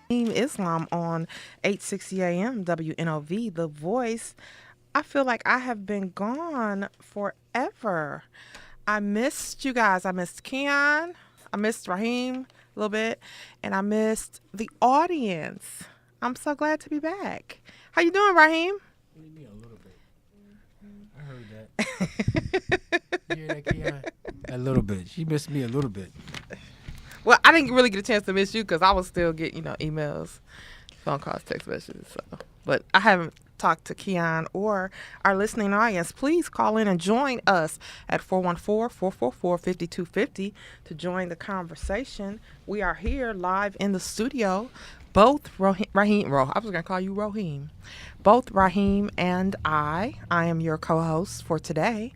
Rahim Islam on 860 AM WNOV, The Voice. I feel like I have been gone forever. I missed you guys. I missed Keon. I missed Rahim a little bit. And I missed the audience. I'm so glad to be back. How you doing, Rahim? Me a little bit. I heard that. You hear that, Keon? A little bit. She missed me a little bit. Well, I didn't really get a chance to miss you because I was still getting, emails, phone calls, text messages. So, but I haven't talked to Keon or our listening audience. Please call in and join us at 414-444-5250 to join the conversation. We are here live in the studio. Both Rahim, I was going to call you Rahim. Both Rahim and I am your co-host for today.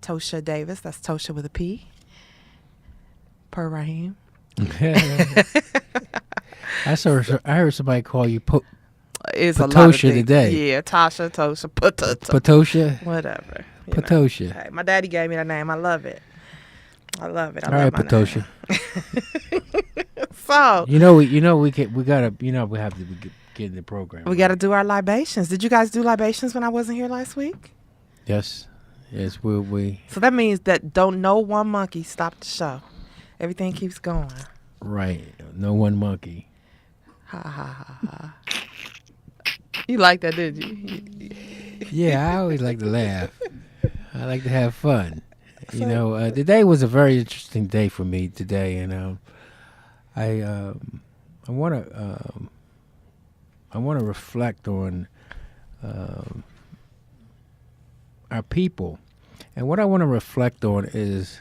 Tosha Davis, that's Tosha with a P. Per Rahim. I heard somebody call you It's Patosha a lot of things. today. Yeah, Tasha, Tosha, Patosha? whatever. Patosha. Hey, my daddy gave me that name. I love it. I love it. All right, Patosha. So we gotta get in the program. we got to do our libations. Did you guys do libations when I wasn't here last week? Yes, we. So that means that don't no one monkey stop the show. Everything keeps going. Right. No one monkey. Ha ha ha ha. You like that, did you? Yeah, I always like to laugh. I like to have fun. Today was a very interesting day for me today, and I want to reflect on our people, and what I want to reflect on is,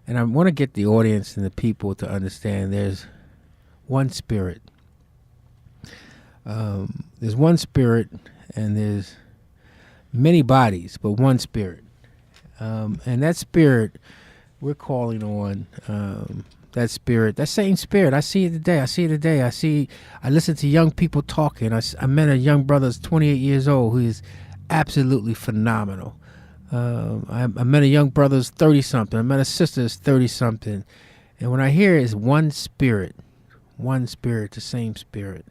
and I want to get the audience and the people to understand there's one spirit. There's one spirit, and there's many bodies, but one spirit. And that spirit, we're calling on that spirit, that same spirit. I see it today. I listen to young people talking. I met a young brother that's 28 years old who is absolutely phenomenal. I met a young brother who's 30-something. I met a sister that's 30-something. And when I hear it's one spirit, the same spirit.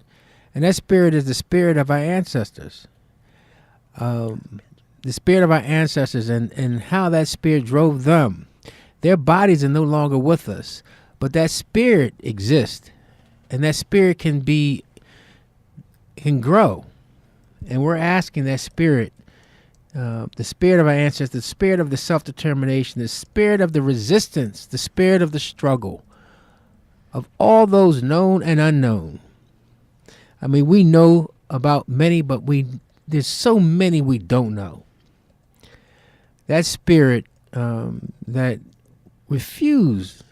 And that spirit is the spirit of our ancestors. The spirit of our ancestors and how that spirit drove them. Their bodies are no longer with us, but that spirit exists, and that spirit can grow. And we're asking that spirit, the spirit of our ancestors, the spirit of the self-determination, the spirit of the resistance, the spirit of the struggle, of all those known and unknown. I mean, we know about many, but there's so many we don't know. That spirit that refused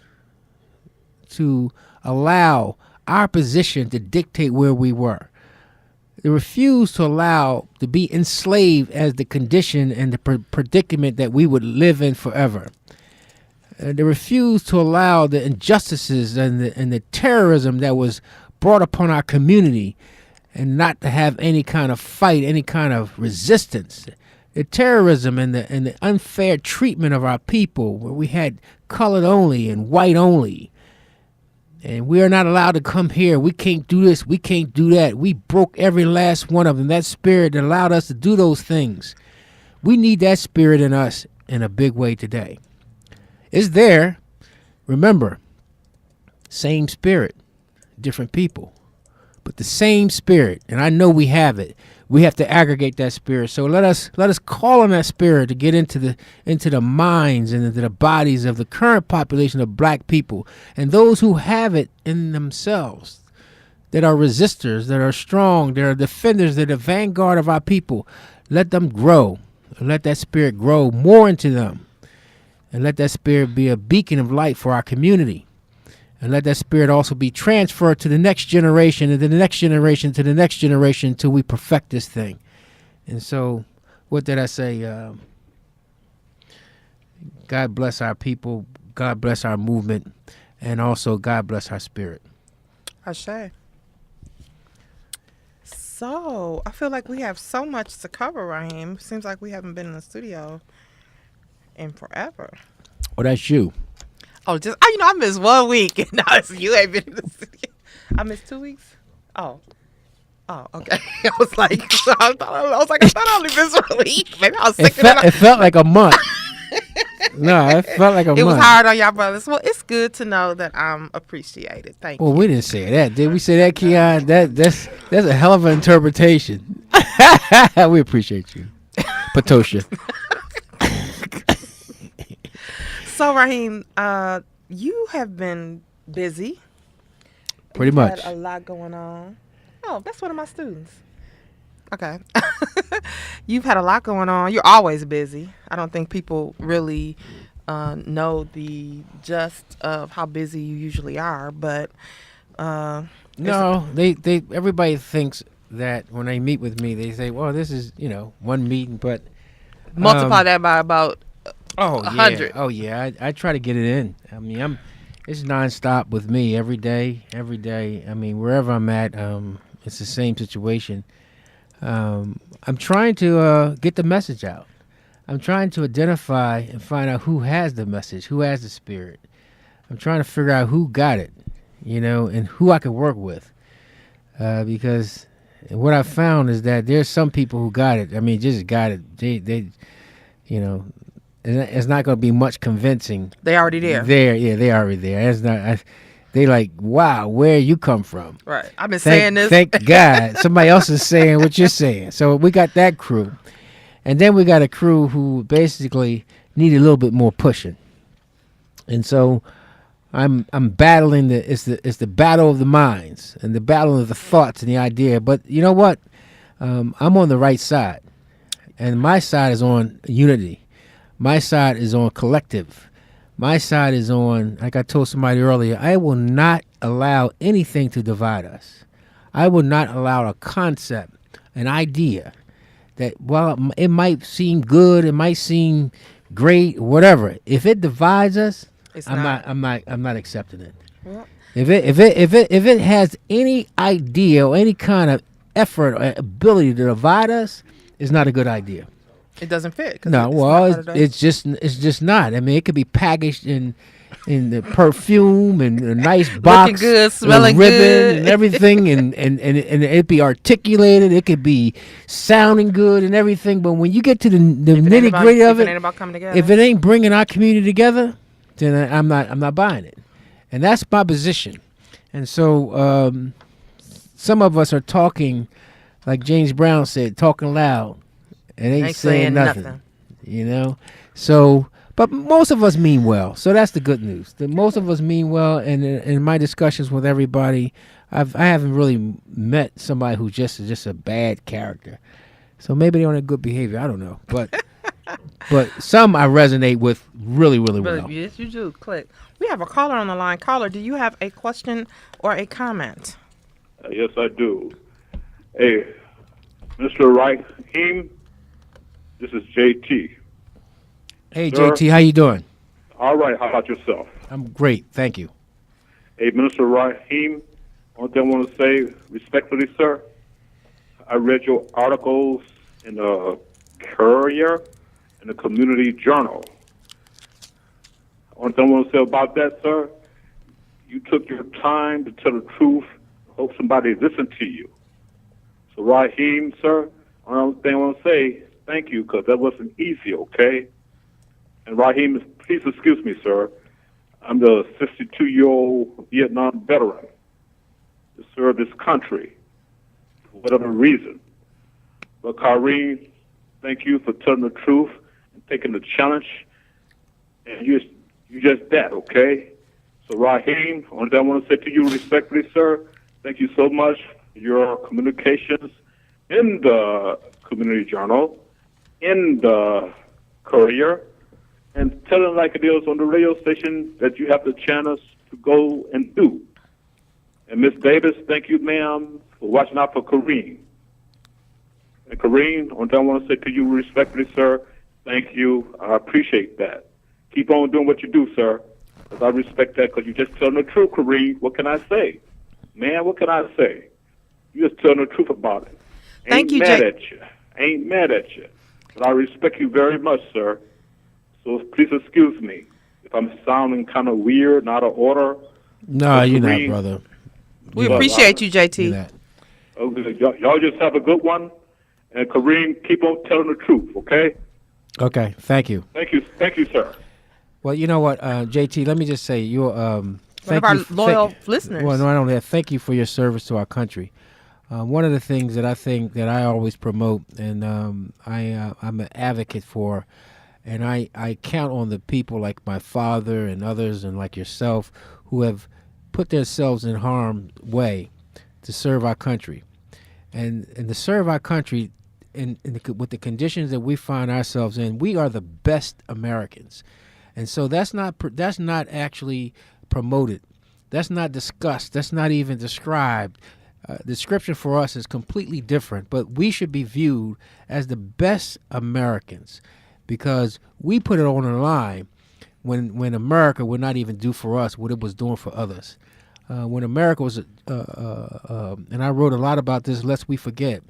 to allow our position to dictate where we were. They refused to allow to be enslaved as the condition and the predicament that we would live in forever. They refused to allow the injustices and the terrorism that was brought upon our community and not to have any kind of fight, any kind of resistance. The terrorism and the unfair treatment of our people, where we had colored only and white only. And we are not allowed to come here. We can't do this. We can't do that. We broke every last one of them. That spirit that allowed us to do those things. We need that spirit in us in a big way today. It's there. Remember, same spirit, different people, but the same spirit. And I know we have it. We have to aggregate that spirit. So let us call on that spirit to get into the minds and into the bodies of the current population of black people and those who have it in themselves, that are resistors, that are strong, that are defenders, that are the vanguard of our people. Let them grow. Let that spirit grow more into them. And let that spirit be a beacon of light for our community. And let that spirit also be transferred to the next generation and to the next generation to the next generation until we perfect this thing. And so, what did I say? God bless our people. God bless our movement. And also, God bless our spirit. Ashe. So, I feel like we have so much to cover, Rahim. Seems like we haven't been in the studio in forever. Well, that's you. Oh, I missed 1 week. And now you ain't been in the studio. I missed 2 weeks. Oh. Oh, okay. I was like, I thought I only missed a week. Maybe I was sick of It felt like a month. No, it felt like a It was month. hard on y'all brothers. Well, it's good to know that I'm appreciated. Thank Well, you. we didn't say that. Did we say that, Keon? That's a hell of an interpretation. We appreciate you, Patosha. So, Rahim, you have been busy. Pretty You've much. had a lot going on. Oh, that's one of my students. Okay. You've had a lot going on. You're always busy. I don't think people really know the just of how busy you usually are, but No, they everybody thinks that when they meet with me, they say, "Well, this is one meeting," but multiply that by about oh 100. yeah, oh yeah, I try to get it in. I mean, it's nonstop with me every day. I mean, wherever I'm at, it's the same situation. I'm trying to get the message out. I'm trying to identify and find out who has the message, who has the spirit. I'm trying to figure out who got it, and who I can work with. Because what I found is that there's some people who got it. I mean, just got it. They it's not going to be much convincing. They already there. They already there. It's not. They like, wow, where you come from? Right. I've been saying this. Thank God, somebody else is saying what you're saying. So we got that crew, and then we got a crew who basically need a little bit more pushing. And so I'm battling it's the battle of the minds and the battle of the thoughts and the idea. But you know what? I'm on the right side, and my side is on unity. My side is on collective. My side is on, like I told somebody earlier, I will not allow anything to divide us. I will not allow a concept, an idea that, well, it might seem good, it might seem great, whatever. If it divides us, I'm not accepting it. Well, If it has any idea or any kind of effort or ability to divide us, it's not a good idea. it doesn't fit. No, it's just not. I mean, it could be packaged in the perfume and a nice box, looking good, with smelling ribbon good, and everything, and it be articulated. It could be sounding good and everything. But when you get to the nitty gritty of if it it, ain't about coming together. if it ain't bringing our community together, then I'm not buying it. And that's my position. And so some of us are talking, like James Brown said, talking loud. And ain't saying nothing. So, but most of us mean well. So that's the good news. That most of us mean well. And in my discussions with everybody, I haven't really met somebody who's just a bad character. So maybe they're on a good behavior. I don't know. But but some I resonate with really, really well. Yes, you do. Click. We have a caller on the line. Caller, do you have a question or a comment? Yes, I do. Hey, Mr. Rahim, this is JT. Hey, Sir? JT, how you doing? All right, how about yourself? I'm great. Thank you. Hey, Minister Rahim, one thing I want to say respectfully, sir, I read your articles in the Courier and the Community Journal. One thing I want to say about that, sir, you took your time to tell the truth. Hope somebody listened to you. So, Rahim, sir, one thing I want to say, thank you, because that wasn't easy, okay? And Rahim, please excuse me, sir. I'm the 62-year-old Vietnam veteran to serve this country for whatever reason. But Kareem, thank you for telling the truth and taking the challenge. And you just that, okay? So Rahim, only thing I want to say to you respectfully, sir, thank you so much for your communications in the Community Journal, in the Courier, and telling like it is on the radio station that you have the chance to go and do. And Miss Davis, thank you, ma'am, for watching out for Kareem. And Kareem, one thing I want to say to you respectfully, sir, thank you. I appreciate that. Keep on doing what you do, sir, because I respect that, because you're just telling the truth, Kareem. What can I say? Man, what can I say? You're just telling the truth about it. Thank you, Ain't mad at you. Ain't mad at you. But I respect you very much, sir. So please excuse me if I'm sounding kind of weird, not out of order. No, you're not, Kareem, brother. We do appreciate you, do JT. that. Okay, y'all just have a good one. And Kareem, keep on telling the truth, okay? Okay, thank you. Thank you, sir. Well, you know what, JT, let me just say, you're One of our loyal listeners. Well, not only that, thank you for your service to our country. One of the things that I think that I always promote, and I'm an advocate for, and I count on the people like my father and others and like yourself who have put themselves in harm's way to serve our country. And to serve our country with the conditions that we find ourselves in, we are the best Americans. And so that's not actually promoted. That's not discussed. That's not even described. The description for us is completely different, but we should be viewed as the best Americans because we put it on the line when America would not even do for us what it was doing for others. When America was, and I wrote a lot about this, lest we forget,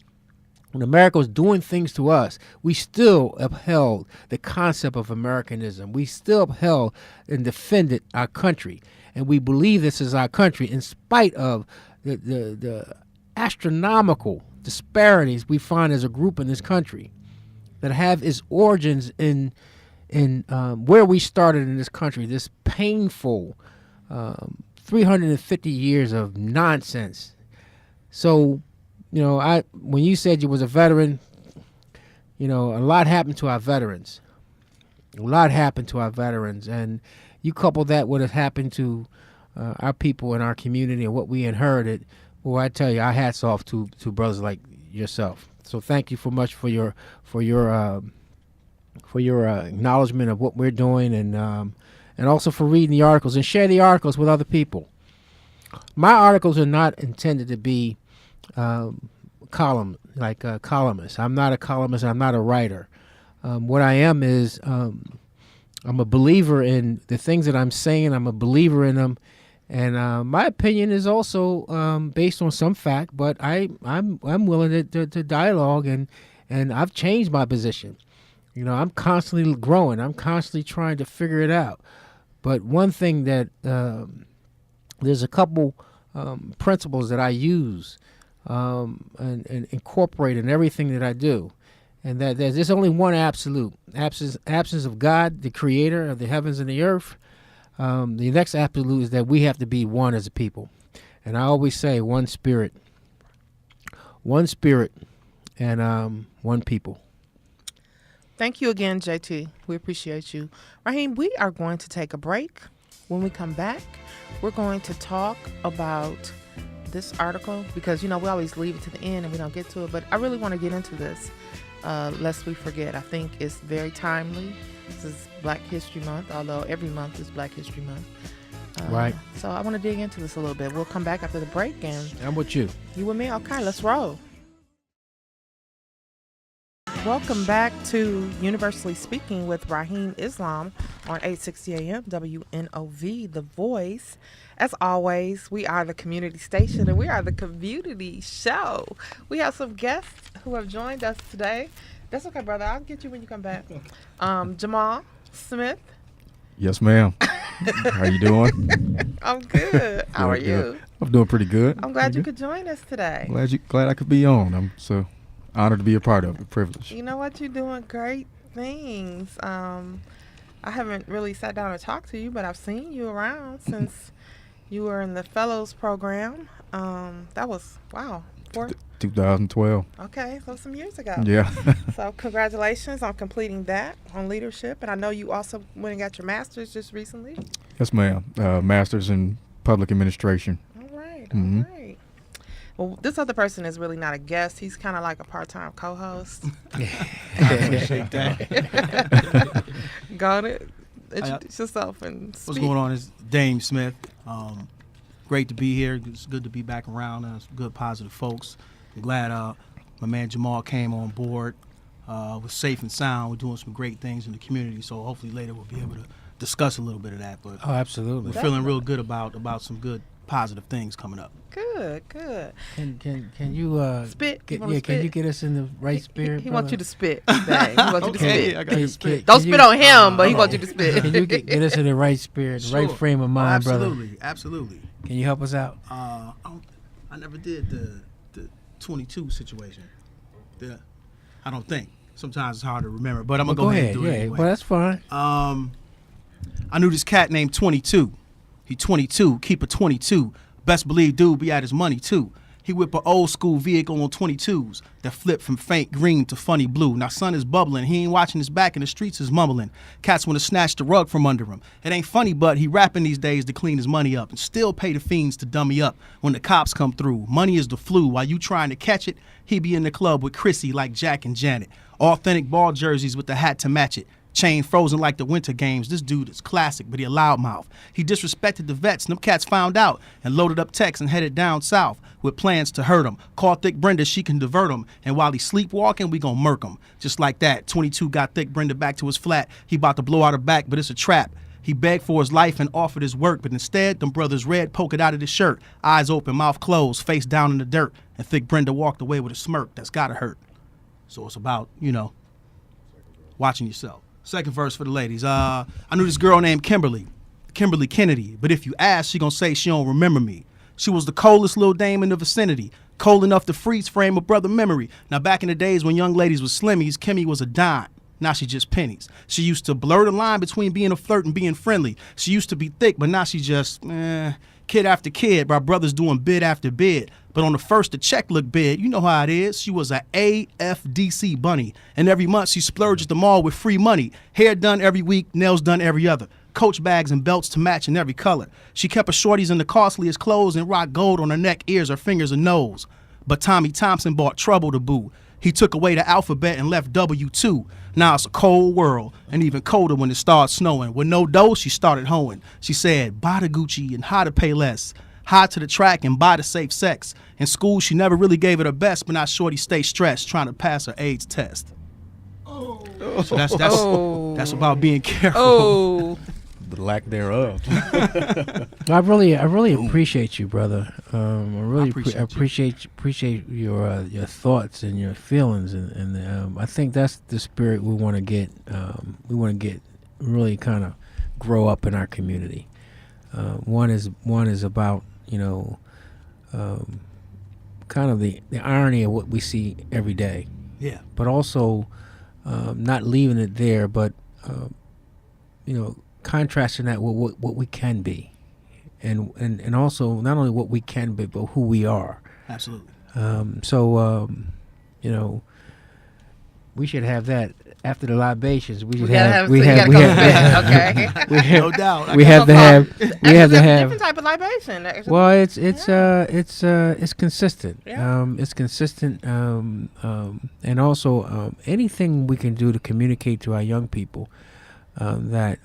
when America was doing things to us, we still upheld the concept of Americanism. We still upheld and defended our country. And we believe this is our country in spite of the astronomical disparities we find as a group in this country that have its origins in where we started in this country, this painful 350 years of nonsense. So, when you said you was a veteran, a lot happened to our veterans. A lot happened to our veterans. And you couple that with what happened to our people in our community and what we inherited, well, I tell you, our hats off to brothers like yourself. So thank you so much for your acknowledgement of what we're doing and also for reading the articles and share the articles with other people. My articles are not intended to be columnists. I'm not a columnist. I'm not a writer. What I am is I'm a believer in the things that I'm saying. I'm a believer in them, and my opinion is also based on some fact. But I'm willing to dialogue, and I've changed my position. I'm constantly growing. I'm constantly trying to figure it out. But one thing that there's a couple principles that I use and incorporate in everything that I do. And that there's only one absolute. Absence of God, the creator of the heavens and the earth. The next absolute is that we have to be one as a people. And I always say one spirit, and one people. Thank you again, JT. We appreciate you. Rahim, we are going to take a break. When we come back, we're going to talk about this article because, we always leave it to the end and we don't get to it. But I really want to get into this lest we forget. I think it's very timely. This is Black History Month, although every month is Black History Month. Right. So I want to dig into this a little bit. We'll come back after the break. And I'm with you. You with me? Okay, let's roll. Welcome back to Universally Speaking with Rahim Islam on 860 AM WNOV, The Voice. As always, we are the community station and we are the community show. We have some guests who have joined us today. That's okay, brother. I'll get you when you come back. Jamaal Smith. Yes, ma'am. How you doing? I'm good. How are you? I'm doing pretty good. I'm glad you could join us today. Glad I could be on. I'm so honored to be a part of it. Privilege. You know what? You're doing great things. I haven't really sat down and talked to you, but I've seen you around since you were in the Fellows program. That was, 2012. Okay, so some years ago. Yeah. So congratulations on completing that on leadership. And I know you also went and got your master's just recently. Yes, ma'am. Master's in public administration. All right. Mm-hmm. All right. Well, this other person is really not a guest. He's kind of like a part-time co-host. Appreciate that. Go on it. Introduce yourself and speak. What's going on? It's Dame Smith. Great to be here. It's good to be back around. Some good, positive folks. I'm glad my man Jamaal came on board. Was safe and sound. We're doing some great things in the community. So hopefully later we'll be able to discuss a little bit of that. But Oh, absolutely. we're feeling real good about some good positive things coming up. Good, good. Can you Spit. You Get, wanna yeah, can you spit? get us in the right spirit? He wants you to brother? spit. Dang, he wants you to Okay, spit. I gotta spit. Don't spit on him, but he wants you to spit. Can you get us in the right spirit, the right Sure. frame of mind, brother? Absolutely. Can you help us out? I never did the 22 situation. I don't think. Sometimes it's hard to remember, but I'm gonna go ahead and do it anyway. Well, that's fine. I knew this cat named 22. He 22, keep a 22. Best believe dude be at his money too. He whip an old school vehicle on 22s that flip from faint green to funny blue. Now sun is bubbling, he ain't watching his back and the streets is mumbling. Cats wanna snatch the rug from under him. It ain't funny, but he rapping these days to clean his money up and still pay the fiends to dummy up when the cops come through. Money is the flu, while you trying to catch it, he be in the club with Chrissy like Jack and Janet. Authentic ball jerseys with the hat to match it. Chain frozen like the winter games. This dude is classic, but he a loudmouth. He disrespected the vets, and them cats found out and loaded up techs and headed down south with plans to hurt him. Call Thick Brenda, she can divert him. And while he sleepwalking, we gon' murk him. Just like that, 22 got Thick Brenda back to his flat. He about to blow out her back, but it's a trap. He begged for his life and offered his work, but instead, them brothers red poking out of his shirt. Eyes open, mouth closed, face down in the dirt. And Thick Brenda walked away with a smirk that's gotta hurt. So it's about, watching yourself. Second verse for the ladies. I knew this girl named Kimberly Kennedy, but if you ask, she gonna say she don't remember me. She was the coldest little dame in the vicinity, cold enough to freeze frame a brother memory. Now back in the days when young ladies was slimmies, Kimmy was a dime. Now she just pennies. She used to blur the line between being a flirt and being friendly. She used to be thick, but now she just, kid after kid, my brothers doing bid after bid. But on the first, the check looked big. You know how it is. She was a AFDC bunny. And every month she splurged at the mall with free money. Hair done every week, nails done every other. Coach bags and belts to match in every color. She kept her shorties in the costliest clothes and rocked gold on her neck, ears, her fingers, and nose. But Tommy Thompson bought trouble to boo. He took away the alphabet and left W2. Now it's a cold world, and even colder when it starts snowing. With no dough, she started hoeing. She said, buy the Gucci and how to pay less. Hide to the track and buy the safe sex. In school, she never really gave it her best, but now shorty stay stressed trying to pass her AIDS test. Oh. So that's about being careful. Oh, The lack thereof. I really appreciate you, brother. I really I appreciate your thoughts and your feelings, and I think that's the spirit we want to get. We want to get really kind of grow up in our community. One is about kind of the irony of what we see every day, Yeah. but also not leaving it there, but contrasting that with what we can be, and also not only what we can be, but who we are. Absolutely. We should have that after the libations. We should gotta we you have gotta we come have back, okay. No doubt. we have to have Different type of libation. actually. well, it's consistent. Yeah. It's consistent, and also anything we can do to communicate to our young people that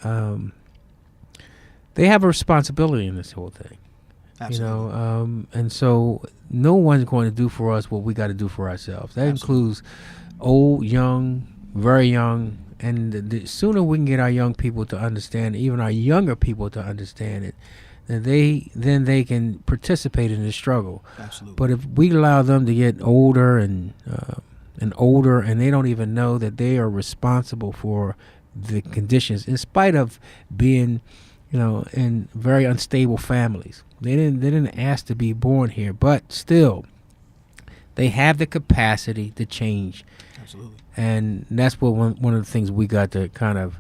they have a responsibility in this whole thing. Absolutely. And so no one's going to do for us what we got to do for ourselves. That includes old, young, very young, and the sooner we can get our young people to understand, even our younger people to understand it, then they can participate in the struggle. Absolutely. But if we allow them to get older and older, and they don't even know that they are responsible for the conditions, in spite of being, in very unstable families, they didn't ask to be born here, but still, they have the capacity to change. Absolutely. And that's what one of the things we got to kind of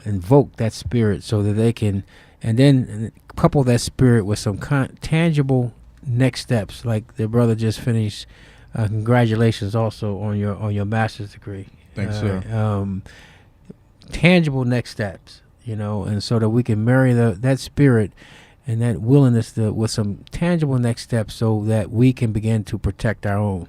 invoke that spirit, so that they can, and then couple that spirit with some tangible next steps. Like their brother just finished. Congratulations also on your master's degree. Thanks, sir. Tangible next steps, and so that we can marry that spirit and that willingness with some tangible next steps, so that we can begin to protect our own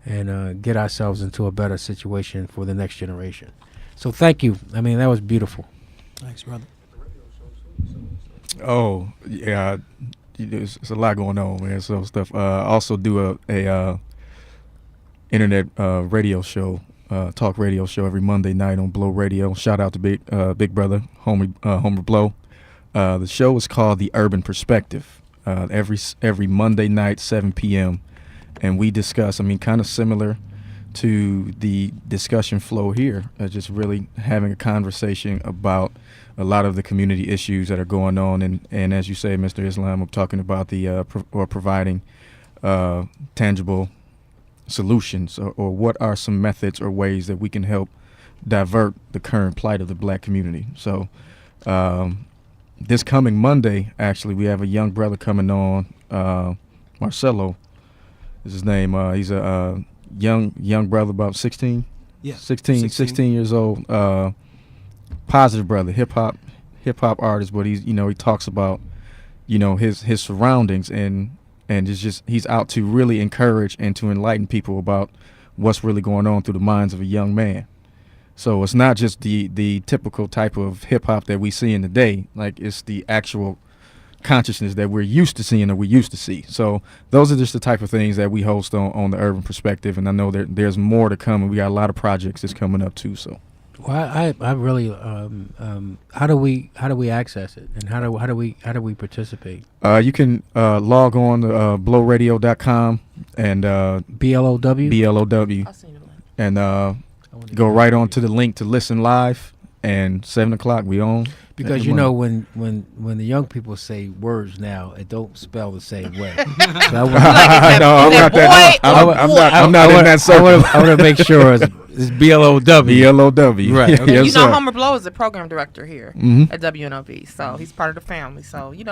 and get ourselves into a better situation for the next generation. So thank you. I mean, that was beautiful. Thanks, brother. Oh, yeah. There's a lot going on, man. So stuff. I also do a internet radio show, talk radio show every Monday night on Blow Radio. Shout out to Big Brother, Homer Blow. The show is called The Urban Perspective. every Monday night, 7 p.m. And we discuss, I mean, kind of similar to the discussion flow here, just really having a conversation about a lot of the community issues that are going on. And as you say, Mr. Islam, I'm talking about the providing tangible solutions, or what are some methods or ways that we can help divert the current plight of the black community. So this coming Monday, actually, we have a young brother coming on. Marcelo is his name. He's a young brother, about 16. Yeah, 16 years old. Positive brother, hip hop artist, but he talks about his surroundings, and it's just he's out to really encourage and to enlighten people about what's really going on through the minds of a young man. So it's not just the typical type of hip hop that we see in the day, like it's the actual consciousness that we're used to seeing, or we used to see. So those are just the type of things that we host on the Urban Perspective, and I know there's more to come, and we got a lot of projects that's coming up too. So. Well, I really how do we access it, and how do we participate? You can log on to blowradio.com and BLOW. BLOW, I'll send you the link. and go right on to the link to listen live. And 7 o'clock we on. Because when the young people say words now, it don't spell the same way. So I'm not in that circle. I want to make sure it's BLOW. BLOW. Right. Okay. You Yes, know, sir. Homer Blow is the program director here Mhm. at WNOV, so he's part of the family. So you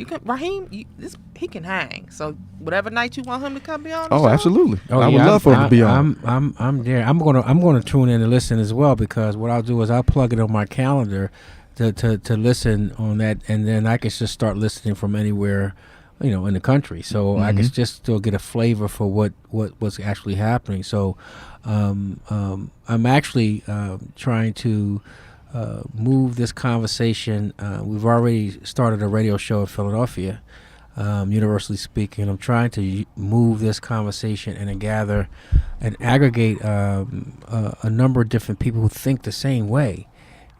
can Rahim, he can hang. So whatever night you want him to come be on. The Oh, show, absolutely. Oh, I would yeah, love for him to be on. I'm there. I'm gonna tune in and listen as well, because what I'll do is I'll plug it on my calendar to listen on that, and then I can just start listening from anywhere, in the country. So I can just still get a flavor for what's actually happening. So I'm actually trying to move this conversation. We've already started a radio show in Philadelphia, universally speaking. I'm trying to move this conversation and gather and aggregate a number of different people who think the same way,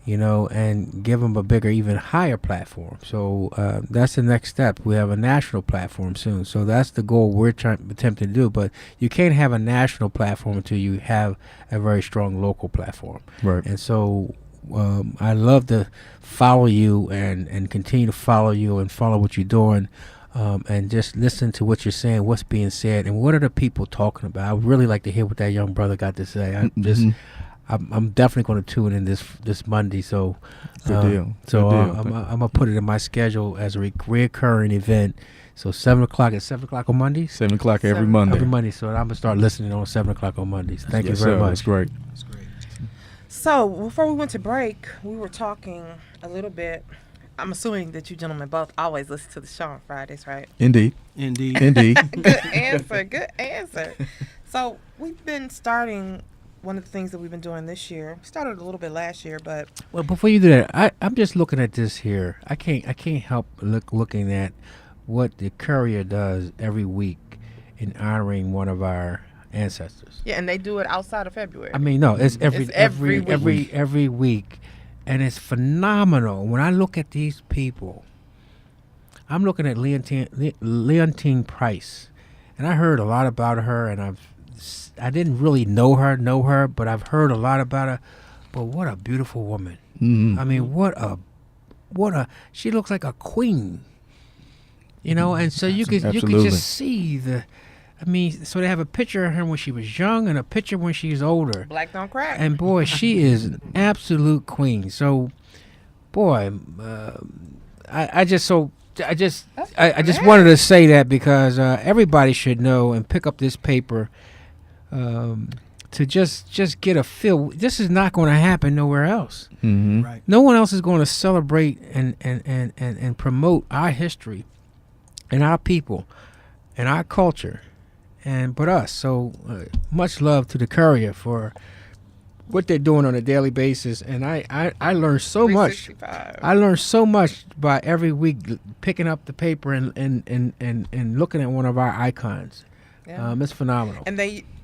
and give them a bigger, even higher platform. So that's the next step. We have a national platform soon. So that's the goal we're attempting to do. But you can't have a national platform until you have a very strong local platform. Right. And so I love to follow you and continue to follow you and follow what you're doing. And just listen to what you're saying, what's being said, and what are the people talking about. I would really like to hear what that young brother got to say. I'm definitely going to tune in this Monday. So, Good deal. So Good deal. I'm gonna put it in my schedule as a recurring event. So 7 o'clock at 7 o'clock on Mondays. 7 o'clock every 7 Monday. Every Monday. So I'm gonna start listening on 7 o'clock on Mondays. Thank you Yes, very sir. much. That's great. That's great. So before we went to break, we were talking a little bit. I'm assuming that you gentlemen both always listen to the show on Fridays, right? Indeed. Indeed. Indeed. Good answer. Good answer. So we've been starting. One of the things that we've been doing this year, we started a little bit last year, but Well, before you do that, I'm just looking at this here. I can't help looking at what the Courier does every week in honoring one of our ancestors. yeah, and they do it outside of February. I mean, no, it's It's every every week, and it's phenomenal. When I look at these people, I'm looking at Leontine Price, and I heard a lot about her, and I didn't really know her, but I've heard a lot about her. But what a beautiful woman! Mhm. I mean, what a she looks like a queen, And so you could Absolutely. just see so they have a picture of her when she was young and a picture when she's older. Black don't crack. And boy, she is an absolute queen. So, boy, I just wanted to say that because everybody should know and pick up this paper to just get a feel. This is not going to happen nowhere else. Mm-hmm. Right. No one else is going to celebrate and promote our history and our people and our culture but us. So much love to the Courier for what they're doing on a daily basis, and I learned so much. 365. I learned so much by every week picking up the paper and looking at one of our icons. Yeah. It's phenomenal.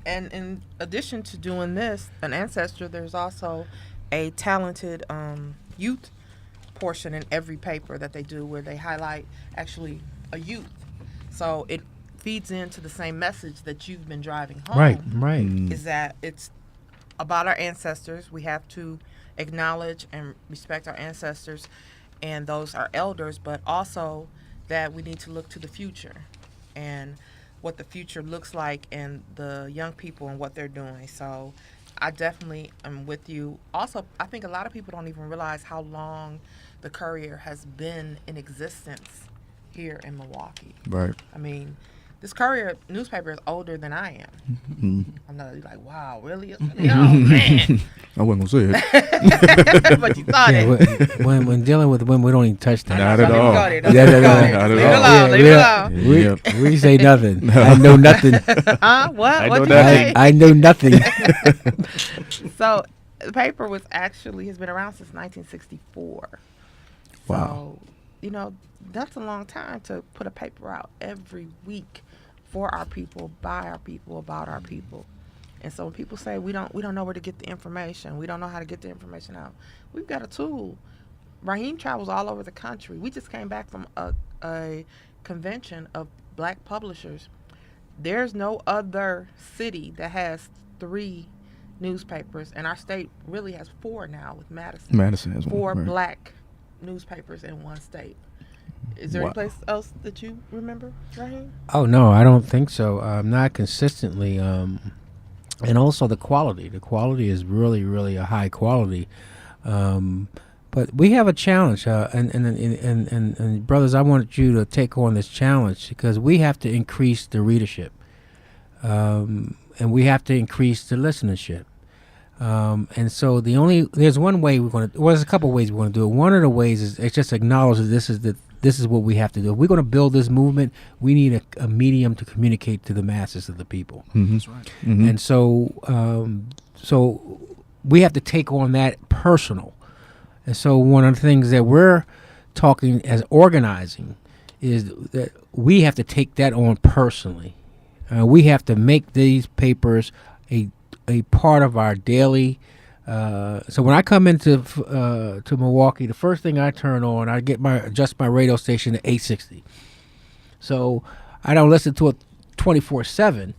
And in addition to doing this, an ancestor, there's also a talented youth portion in every paper that they do where they highlight actually a youth. So it feeds into the same message that you've been driving home. Right. Is that it's about our ancestors. We have to acknowledge and respect our ancestors and those are elders, but also that we need to look to the future and what the future looks like and the young people and what they're doing. So I definitely am with you. Also, I think a lot of people don't even realize how long the Courier has been in existence here in Milwaukee. Right. I mean, this Courier newspaper is older than I am. I know you're like, wow, really? Oh, man. I wasn't gonna say it. But you thought Yeah, it. when dealing with women, we don't even touch that. Not at all. Leave Yeah, it Not at all. alone. Leave it alone. We, we say nothing. I know nothing. Huh? What? I What know you nothing. say? I know nothing. So the paper has been around since 1964. Wow. So, that's a long time to put a paper out every week for our people, by our people, about our people. And so when people say we don't know where to get the information, we don't know how to get the information out, we've got a tool. Rahim travels all over the country. We just came back from a convention of black publishers. There's no other city that has 3 newspapers, and our state really has 4 now with Madison. Madison has 4 one. Right. black newspapers in one state. Is there Wow. any place else that you remember, Rahim? Oh no, I don't think so. Not consistently. And also the quality. The quality is really, really a high quality. But we have a challenge, and brothers, I want you to take on this challenge because we have to increase the readership, and we have to increase the listenership. And so there's one way we're going to. Well, there's a couple ways we're going to do it. One of the ways is it's just acknowledge that this is what we have to do. If we're going to build this movement, we need a medium to communicate to the masses of the people. That's right. Mm-hmm. And so we have to take on that personal. And so one of the things that we're talking as organizing is that we have to take that on personally. We have to make these papers a part of our daily. So when I come into to Milwaukee, the first thing I turn on, I adjust my radio station to 860. So I don't listen to it 24/7,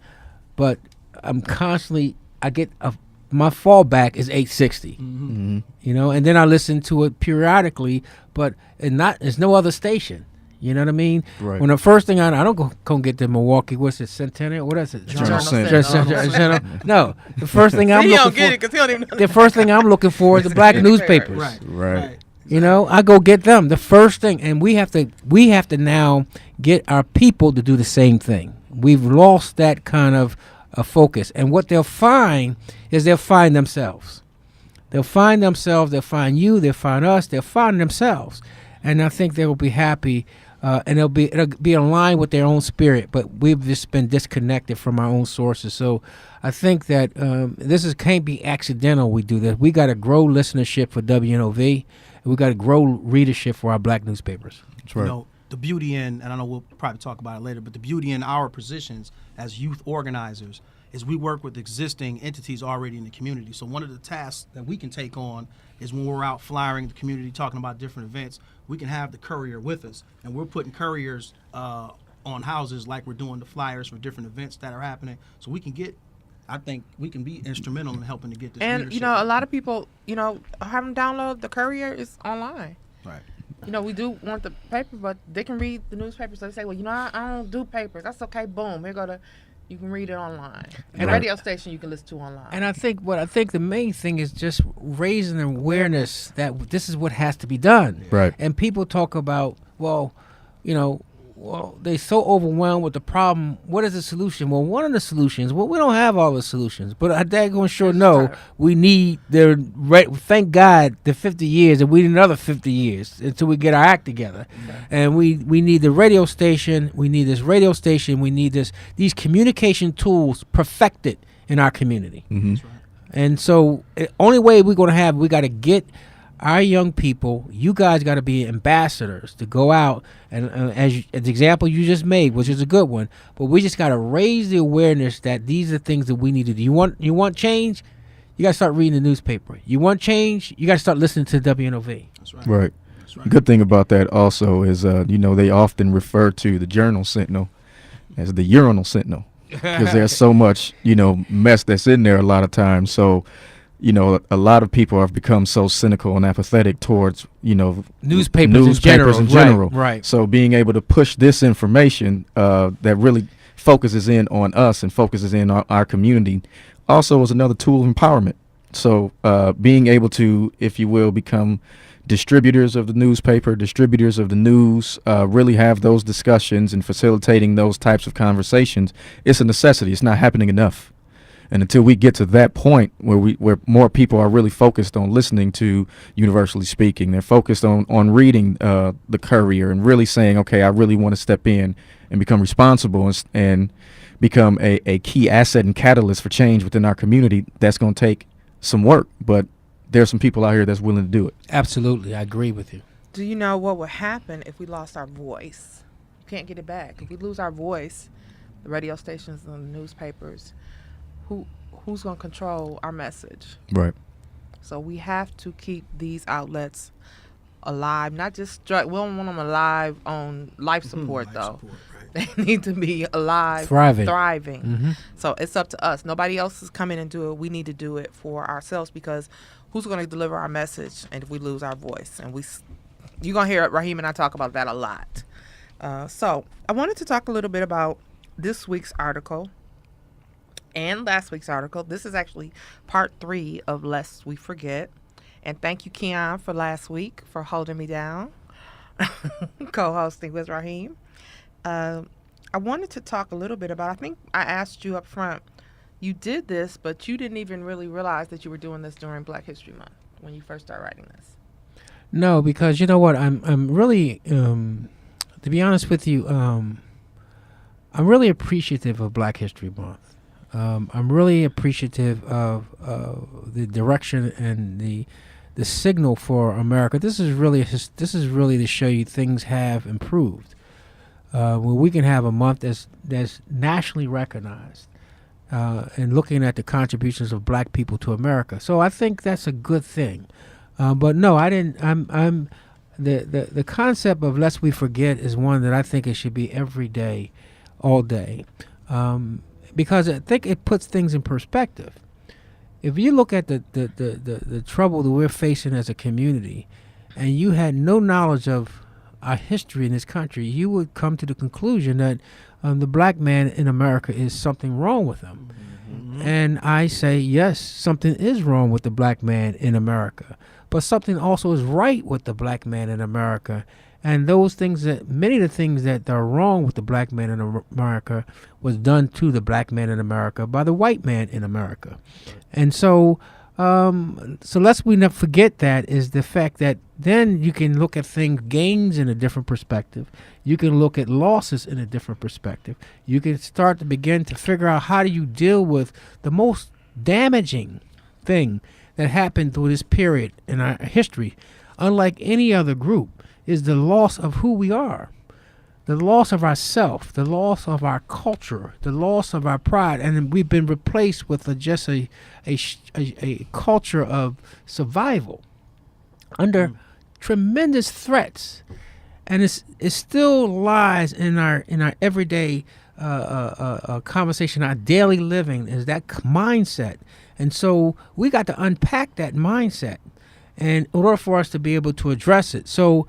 but I'm constantly. My fallback is 860. Mm-hmm. And then I listen to it periodically, but there's no other station. You know what I mean? Right. When the first thing I don't go get to Milwaukee. What's it? Centennial? What is it? Journal Sentinel. No, the first thing I'm He don't looking get for. it because he don't even know. The first thing I'm looking for is the black newspapers. Right. Right. I go get them. The first thing, and we have to now get our people to do the same thing. We've lost that kind of focus, and what they'll find is they'll find themselves. They'll find themselves. They'll find you. They'll find us. They'll find themselves, and I think they will be happy. And it'll be in line with their own spirit, but we've just been disconnected from our own sources. So I think that can't be accidental. We do this. We got to grow listenership for WNOV, and we got to grow readership for our black newspapers. That's right. The beauty and I know we'll probably talk about it later, but the beauty in our positions as youth organizers is we work with existing entities already in the community. So one of the tasks that we can take on is when we're out flyering the community, talking about different events, we can have the courier with us, and we're putting couriers on houses like we're doing the flyers for different events that are happening. So I think we can be instrumental in helping to get this. And leadership. a lot of people, have them download the Courier is online. Right. We do want the paper, but they can read the newspaper. So they say, well, I don't do papers. That's okay. Boom. You can read it online. And Right. radio station you can listen to online. And I think the main thing is just raising awareness that this is what has to be done. Right. And people talk about, they're so overwhelmed with the problem. What is the solution? Well, one of the solutions, we don't have all the solutions, but I daggone sure know we need thank God the 50 years, and we need another 50 years until we get our act together. Okay. And we need the radio station. We need this radio station. We need these communication tools perfected in our community. Mm-hmm. That's right. And so the only way we got to get our young people, you guys got to be ambassadors to go out and as the example you just made, which is a good one, but we just got to raise the awareness that these are things that we need to do. You want change? You got to start reading the newspaper. You want change? You got to start listening to WNOV. That's right. Right. Good thing about that also is, they often refer to the Journal Sentinel as the Urinal Sentinel because there's so much, mess that's in there a lot of times. So, a lot of people have become so cynical and apathetic towards, newspapers in general. Right. So being able to push this information that really focuses in on us and focuses in on our community also is another tool of empowerment. So being able to, if you will, become distributors of the newspaper, distributors of the news, really have those discussions and facilitating those types of conversations, it's a necessity. It's not happening enough. And until we get to that point where more people are really focused on listening to Universally Speaking, they're focused on reading the Courier and really saying, okay, I really want to step in and become responsible and become a key asset and catalyst for change within our community, that's going to take some work. But there's some people out here that's willing to do it. Absolutely. I agree with you. Do you know what would happen if we lost our voice? You can't get it back. If we lose our voice, the radio stations and the newspapers, who's going to control our message? Right. So we have to keep these outlets alive, not just we don't want them alive on life support though. They need to be alive, thriving. Mm-hmm. So it's up to us. Nobody else is coming and do it. We need to do it for ourselves, because who's going to deliver our message and if we lose our voice? And you're going to hear Rahim and I talk about that a lot. So I wanted to talk a little bit about this week's article and last week's article. This is actually part 3 of Lest We Forget. And thank you, Keon, for last week for holding me down, co-hosting with Rahim. I wanted to talk a little bit about, I think I asked you up front, you did this, but you didn't even really realize that you were doing this during Black History Month when you first started writing this. No, because you know what, I'm really, to be honest with you, I'm really appreciative of Black History Month. I'm really appreciative of the direction and the signal for America. This is really to show you things have improved. When we can have a month that's nationally recognized, and looking at the contributions of Black people to America. So I think that's a good thing. But no, I didn't. The concept of Lest We Forget is one that I think it should be every day, all day. Because I think it puts things in perspective. If you look at the trouble that we're facing as a community, and you had no knowledge of our history in this country, you would come to the conclusion that the Black man in America is something wrong with him. Mm-hmm. And I say, yes, something is wrong with the Black man in America, but something also is right with the Black man in America. And many of the things that are wrong with the Black man in America was done to the Black man in America by the white man in America. And so lest we never forget that is the fact that then you can look at gains in a different perspective. You can look at losses in a different perspective. You can start to begin to figure out how do you deal with the most damaging thing that happened through this period in our history, unlike any other group, is the loss of who we are, the loss of ourself, the loss of our culture, the loss of our pride, and we've been replaced with just a culture of survival under tremendous threats, and it still lies in our everyday conversation, our daily living is that mindset, and so we got to unpack that mindset, and in order for us to be able to address it, so.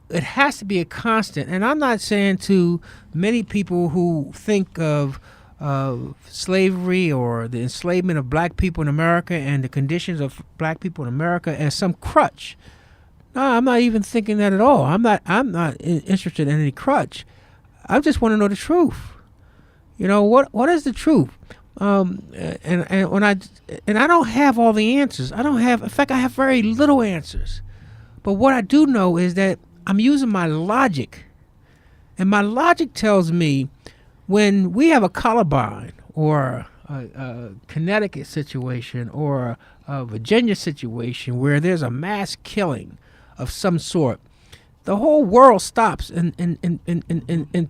It has to be a constant, and I'm not saying to many people who think of slavery or the enslavement of Black people in America and the conditions of Black people in America as some crutch. No, I'm not even thinking that at all. I'm not interested in any crutch. I just want to know the truth. You know, what is the truth? And I don't have all the answers. In fact, I have very little answers. But what I do know is that I'm using my logic. And my logic tells me when we have a Columbine or a Connecticut situation or a Virginia situation where there's a mass killing of some sort, the whole world stops and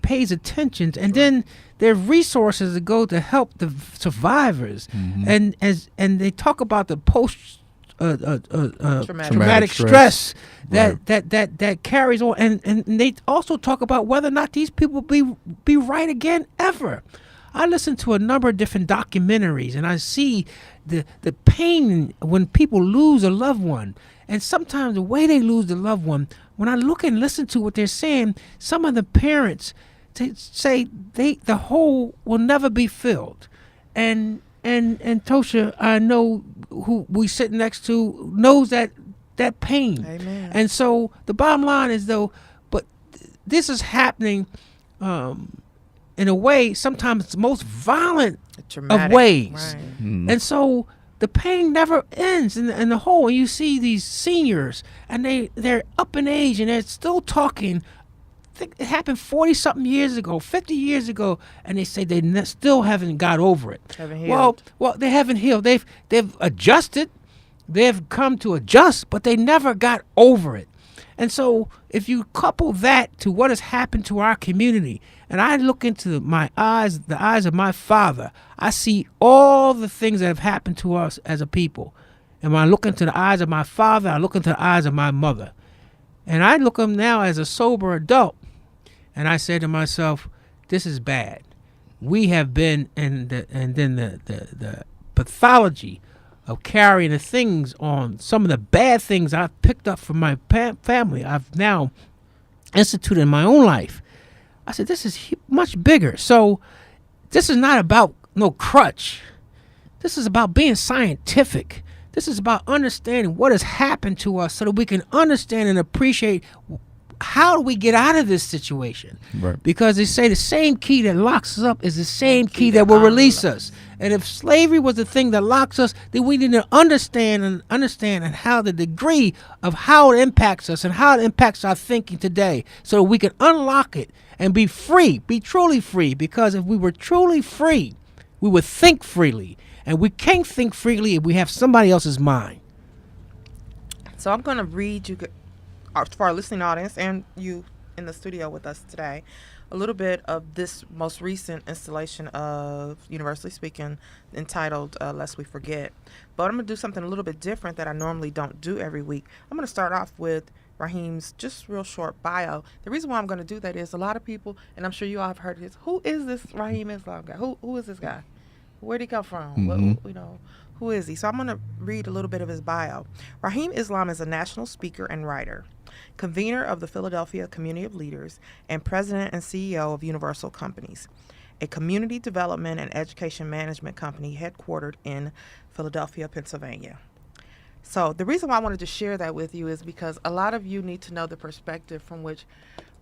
pays attention. And then there are resources that go to help the survivors. Mm-hmm. And they talk about the post traumatic stress that carries on, and they also talk about whether or not these people be right again ever. I listen to a number of different documentaries, and I see the pain when people lose a loved one, and sometimes the way they lose the loved one. When I look and listen to what they're saying, some of the parents say the hole will never be filled, and Tosha, I know who we sit next to knows that pain. Amen. And so the bottom line is though, but this is happening in a way sometimes it's the most violent Traumatic. of ways. Right. And so the pain never ends in the hole. And you see these seniors and they're up in age and they're still talking. I think it happened 40-something years ago, 50 years ago, and they say they still haven't got over it. Haven't healed. Well, they haven't healed. They've adjusted. They've come to adjust, but they never got over it. And so if you couple that to what has happened to our community, and I look into the eyes of my father, I see all the things that have happened to us as a people. And when I look into the eyes of my father, I look into the eyes of my mother. And I look at them now as a sober adult. And I say to myself, this is bad. We have been, and then the pathology of carrying the things on, some of the bad things I've picked up from my family, I've now instituted in my own life. I said, this is much bigger. So this is not about no crutch. This is about being scientific. This is about understanding what has happened to us so that we can understand and appreciate how do we get out of this situation? Right. Because they say the same key that locks us up is the same key that will release us. And if slavery was the thing that locks us, then we need to understand and how the degree of how it impacts us and how it impacts our thinking today so that we can unlock it and be free, be truly free. Because if we were truly free, we would think freely. And we can't think freely if we have somebody else's mind. So I'm going to read you, for our listening audience and you in the studio with us today, a little bit of this most recent installation of Universally Speaking entitled Lest We Forget. But I'm going to do something a little bit different that I normally don't do every week. I'm going to start off with Rahim's just real short bio. The reason why I'm going to do that is a lot of people, and I'm sure you all have heard this, who is this Rahim Islam guy? Who is this guy? Where'd he come from? Mm-hmm. Who is he? So I'm going to read a little bit of his bio. Rahim Islam is a national speaker and writer, convener of the Philadelphia Community of Leaders, and president and CEO of Universal Companies, a community development and education management company headquartered in Philadelphia, Pennsylvania. So the reason why I wanted to share that with you is because a lot of you need to know the perspective from which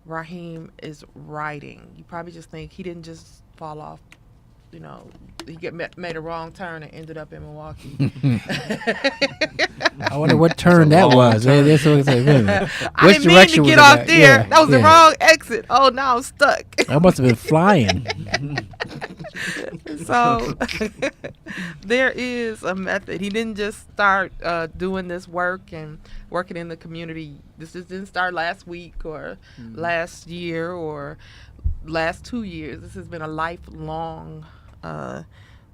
Rahim is writing. You probably just think he didn't just fall off, he made a wrong turn and ended up in Milwaukee. I wonder what turn that was. I didn't mean to get off there. That was the wrong exit. Oh, now I'm stuck. I must have been flying. So there is a method. He didn't just start doing this work and working in the community. This just didn't start last week or last year or last 2 years. This has been a lifelong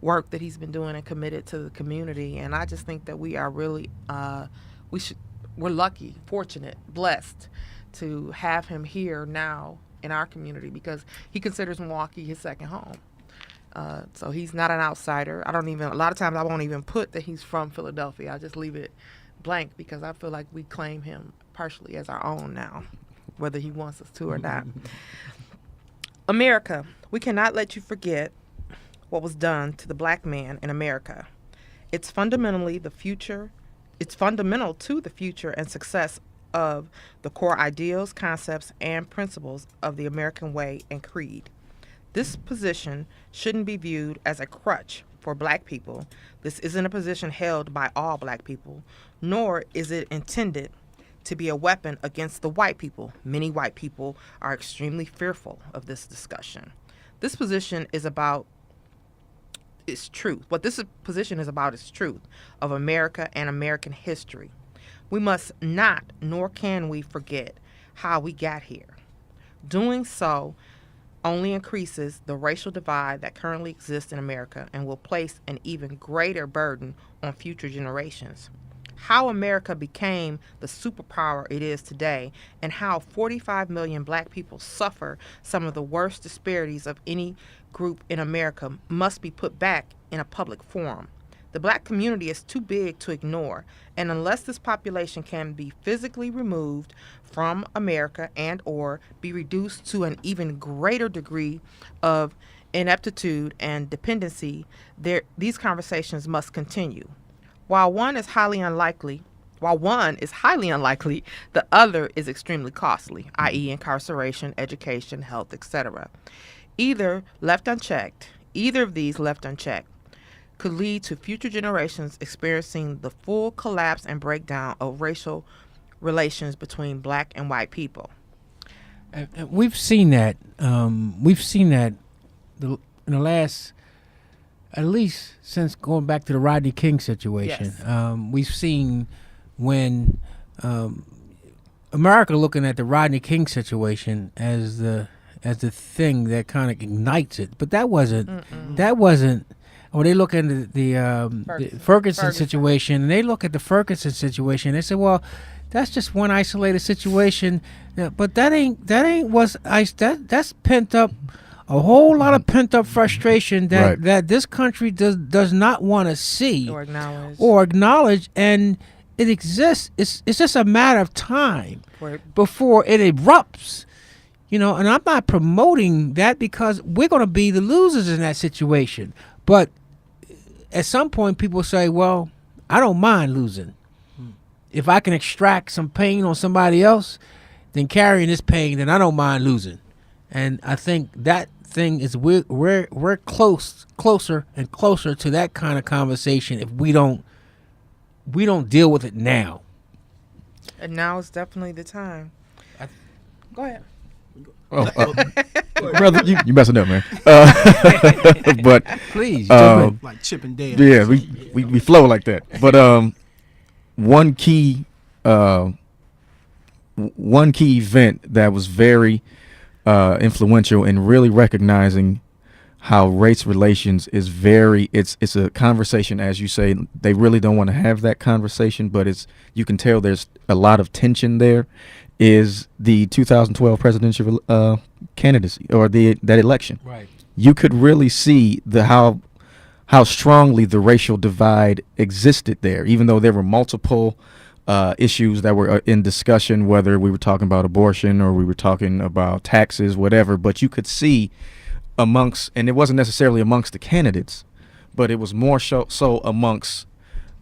work that he's been doing and committed to the community. And I just think that we are really we're lucky, fortunate, blessed to have him here now in our community because he considers Milwaukee his second home. So he's not an outsider. A lot of times I won't even put that he's from Philadelphia. I just leave it blank because I feel like we claim him partially as our own now, whether he wants us to or not. America, we cannot let you forget what was done to the black man in America. It's fundamental to the future and success of the core ideals, concepts, and principles of the American way and creed. This position shouldn't be viewed as a crutch for black people. This isn't a position held by all black people, nor is it intended to be a weapon against the white people. Many white people are extremely fearful of this discussion. This position is about its truth. What this position is about is truth of America and American history. We must not, nor can we, forget how we got here. Doing so only increases the racial divide that currently exists in America and will place an even greater burden on future generations. how America became the superpower it is today, and how 45 million black people suffer some of the worst disparities of any group in America must be put back in a public forum. The black community is too big to ignore, and unless this population can be physically removed from America and or be reduced to an even greater degree of ineptitude and dependency, these conversations must continue. While one is highly unlikely, the other is extremely costly, i.e. incarceration, education, health, etc. Either of these left unchecked could lead to future generations experiencing the full collapse and breakdown of racial relations between black and white people. And we've seen that. In the last, at least since going back to the Rodney King situation. Yes. We've seen when America looking at the Rodney King situation as the thing that kind of ignites it, but that wasn't. When they look into the Ferguson situation, and they look at the Ferguson situation, they say, well, that's just one isolated situation. Yeah, but that's pent up, a whole lot of pent up frustration that this country does not want to see or acknowledge, and it exists. It's just a matter of time before it erupts. And I'm not promoting that because we're going to be the losers in that situation. But at some point, people say, well, I don't mind losing. If I can extract some pain on somebody else, then carrying this pain, then I don't mind losing. And I think that thing is we're closer and closer to that kind of conversation if we don't deal with it now. And now is definitely the time. Go ahead. Brother, you messing up, man. But please, like Chip and Dale. Yeah, we flow like that. But one key event that was very influential in really recognizing how race relations is it's a conversation, as you say. They really don't want to have that conversation, but you can tell there's a lot of tension there. Is the 2012 presidential candidacy or that election? Right. You could really see how strongly the racial divide existed there, even though there were multiple issues that were in discussion, whether we were talking about abortion or we were talking about taxes, whatever. But you could see and it wasn't necessarily amongst the candidates, but it was more so amongst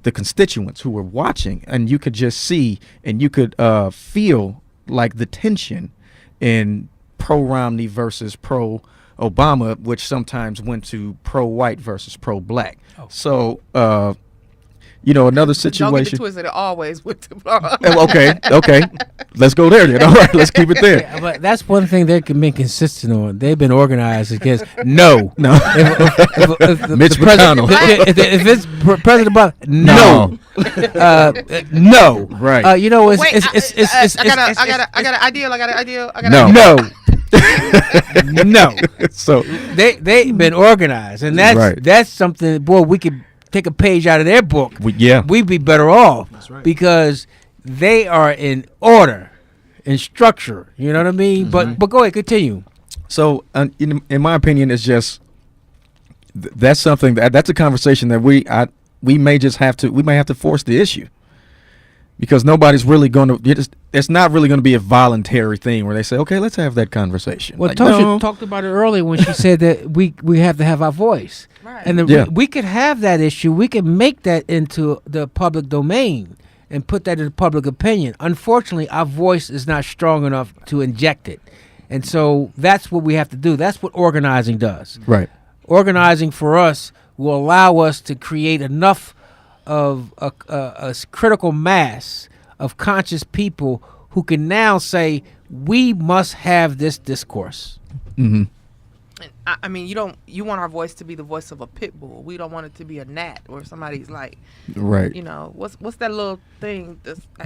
the constituents who were watching, and you could just see and you could feel like the tension in pro-Romney versus pro-Obama, which sometimes went to pro-white versus pro-black. Oh. So, another situation. Don't get it twisted. It always went to Okay. Let's go there then. All right, let's keep it there. Yeah, but that's one thing they can be consistent on. They've been organized against no. If Mitch McConnell. If it's President Obama, no. No. Right. I got an idea. No. So they've been organized, and that's something. Boy, we could take a page out of their book. We'd be better off. That's right. Because they are in order, in structure. You know what I mean? Mm-hmm. But go ahead, continue. So, in my opinion, it's just that's something that's a conversation that we may have to force the issue, because nobody's really going to. It's not really going to be a voluntary thing where they say, "Okay, let's have that conversation." Well, Tosha talked about it earlier when she said that we have to have our voice, right? And we could have that issue. We could make that into the public domain and put that into public opinion. Unfortunately, our voice is not strong enough to inject it, and so that's what we have to do. That's what organizing does. Right. Organizing for us will allow us to create enough of a critical mass of conscious people who can now say, we must have this discourse. Mm-hmm. I mean, you want our voice to be the voice of a pit bull. We don't want it to be a gnat or somebody's like, right. What's that little thing?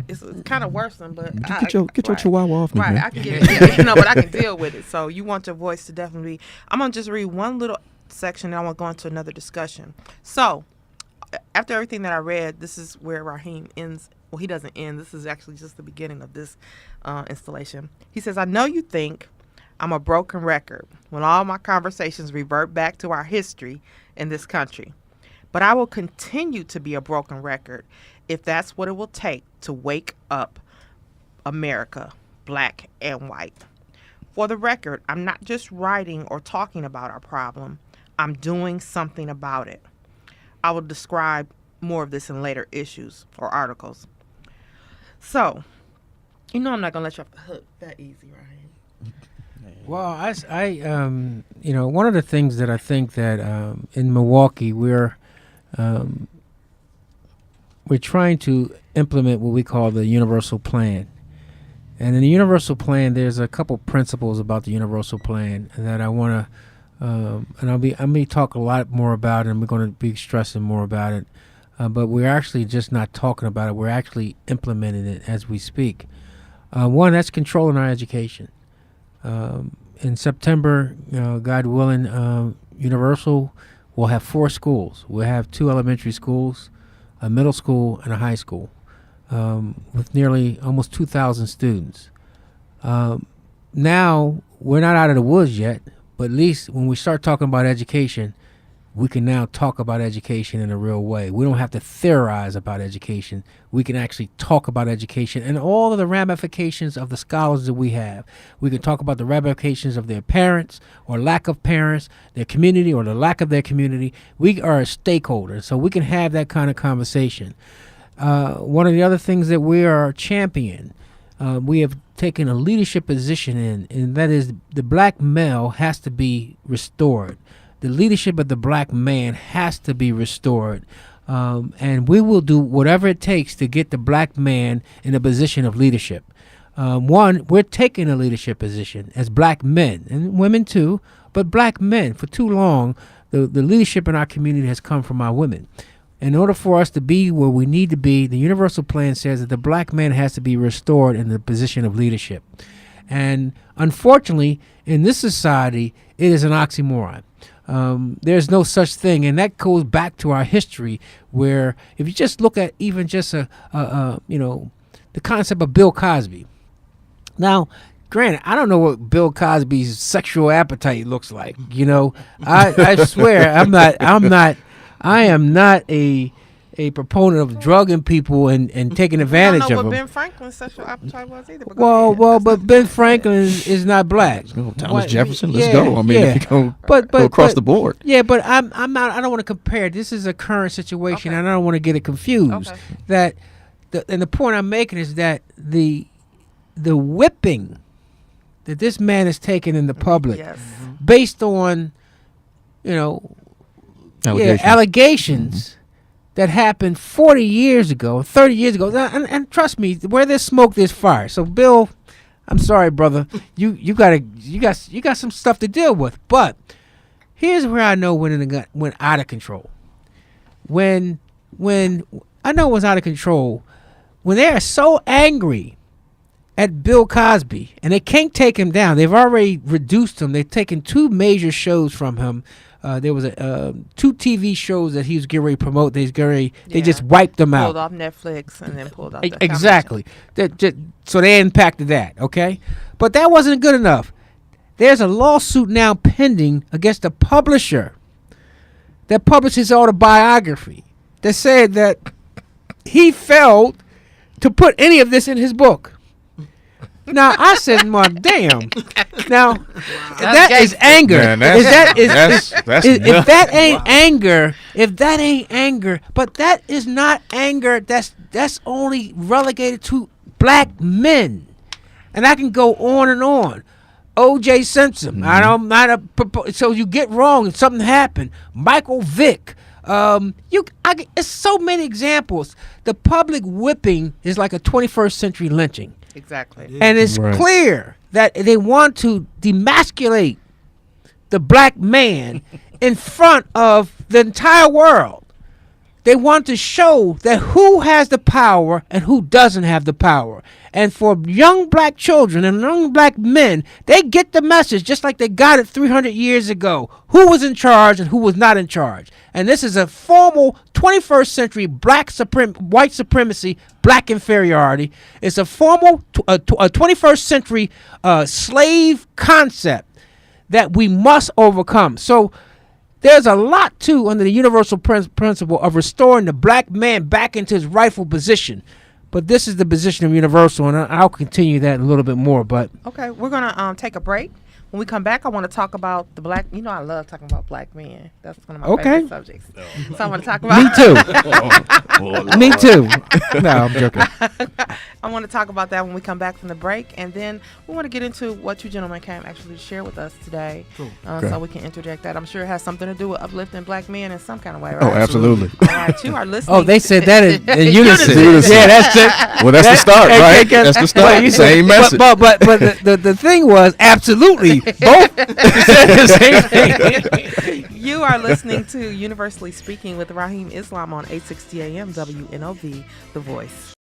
It's kind of worse than, but get your chihuahua off me, right? man. I can get it, but I can deal with it. So you want your voice to definitely be. I'm gonna just read one little section, and I want to go into another discussion. So, after everything that I read, this is where Rahim ends. Well, he doesn't end. This is actually just the beginning of this installation. He says, I know you think I'm a broken record when all my conversations revert back to our history in this country. But I will continue to be a broken record if that's what it will take to wake up America, black and white. For the record, I'm not just writing or talking about our problem. I'm doing something about it. I will describe more of this in later issues or articles. So, I'm not going to let you off the hook that easy, right? Well, one of the things that I think that in Milwaukee we're trying to implement what we call the universal plan. And in the universal plan, there's a couple principles about the universal plan that I want to, and I'm going to talk a lot more about it, and we're going to be stressing more about it. But we're actually just not talking about it. We're actually implementing it as we speak. One, that's controlling our education. In September, God willing, Universal will have 4 schools. We'll have 2 elementary schools, a middle school, and a high school, with nearly almost 2,000 students. Now, we're not out of the woods yet, but at least when we start talking about education, we can now talk about education in a real way. We don't have to theorize about education. We can actually talk about education and all of the ramifications of the scholars that we have. We can talk about the ramifications of their parents or lack of parents, their community or the lack of their community. We are a stakeholder, so we can have that kind of conversation. One of the other things that we are championing, we have taken a leadership position in, and that is the black male has to be restored. The leadership of the black man has to be restored. And we will do whatever it takes to get the black man in a position of leadership. One, we're taking a leadership position as black men, and women too, but black men. For too long, the leadership in our community has come from our women. In order for us to be where we need to be, the universal plan says that the black man has to be restored in the position of leadership. And unfortunately, in this society, it is an oxymoron. There's no such thing, and that goes back to our history, where if you just look at even just the concept of Bill Cosby. Now, granted, I don't know what Bill Cosby's sexual appetite looks like. I swear I am not a proponent of drugging people and taking advantage of them. I don't know what Ben Franklin's sexual appetite was either. But Ben Franklin is not black. Thomas Jefferson, let's go. I mean, if you go across the board. Yeah, but I'm not. I don't want to compare. This is a current situation, and I don't want to get it confused. Okay. And the point I'm making is that the whipping that this man has taken in the public, Yes. based on allegations. That happened 40 years ago, 30 years ago, and trust me, where there's smoke, there's fire. So, Bill, I'm sorry, brother, you got some stuff to deal with. But here's where I know when it went out of control. When I know it was out of control, when they are so angry at Bill Cosby and they can't take him down. They've already reduced him. They've taken 2 major shows from him. There was 2 TV shows that he was getting ready to promote. They just wiped them out. Pulled off Netflix and then pulled off the exactly. So they impacted that, okay? But that wasn't good enough. There's a lawsuit now pending against the publisher that published his autobiography that said that he failed to put any of this in his book. Now I said, "Well, damn." Now that is anger. Man, if that ain't anger, but that is not anger. That's only relegated to black men, and I can go on and on. O.J. Simpson. So you get wrong and something happened. Michael Vick. It's so many examples. The public whipping is like a 21st century lynching. Exactly. And it's clear that they want to demasculate the black man in front of the entire world. They want to show that who has the power and who doesn't have the power. And for young black children and young black men, they get the message just like they got it 300 years ago. Who was in charge and who was not in charge. And this is a formal 21st century white supremacy, black inferiority. It's a formal 21st century slave concept that we must overcome. So there's a lot, too, under the universal principle of restoring the black man back into his rightful position. But this is the position of universal, and I'll continue that a little bit more. But Okay, we're going to take a break. When we come back, I want to talk about the black. You know, I love talking about black men. That's one of my favorite subjects. So I want to talk about. me too. Me too. No, I'm joking. I want to talk about that when we come back from the break, and then we want to get into what you gentlemen came actually to share with us today. Cool. So we can interject that. I'm sure it has something to do with uplifting black men in some kind of way, right? Oh, absolutely. All right, you are listening. Oh, they said that in unison. Unison. Yeah, that's it. Well, that's the start, right? That's the start. You Same message. But the thing was absolutely both said the same thing. You are listening to Universally Speaking with Rahim Islam on 860 AM WNOV, The Voice.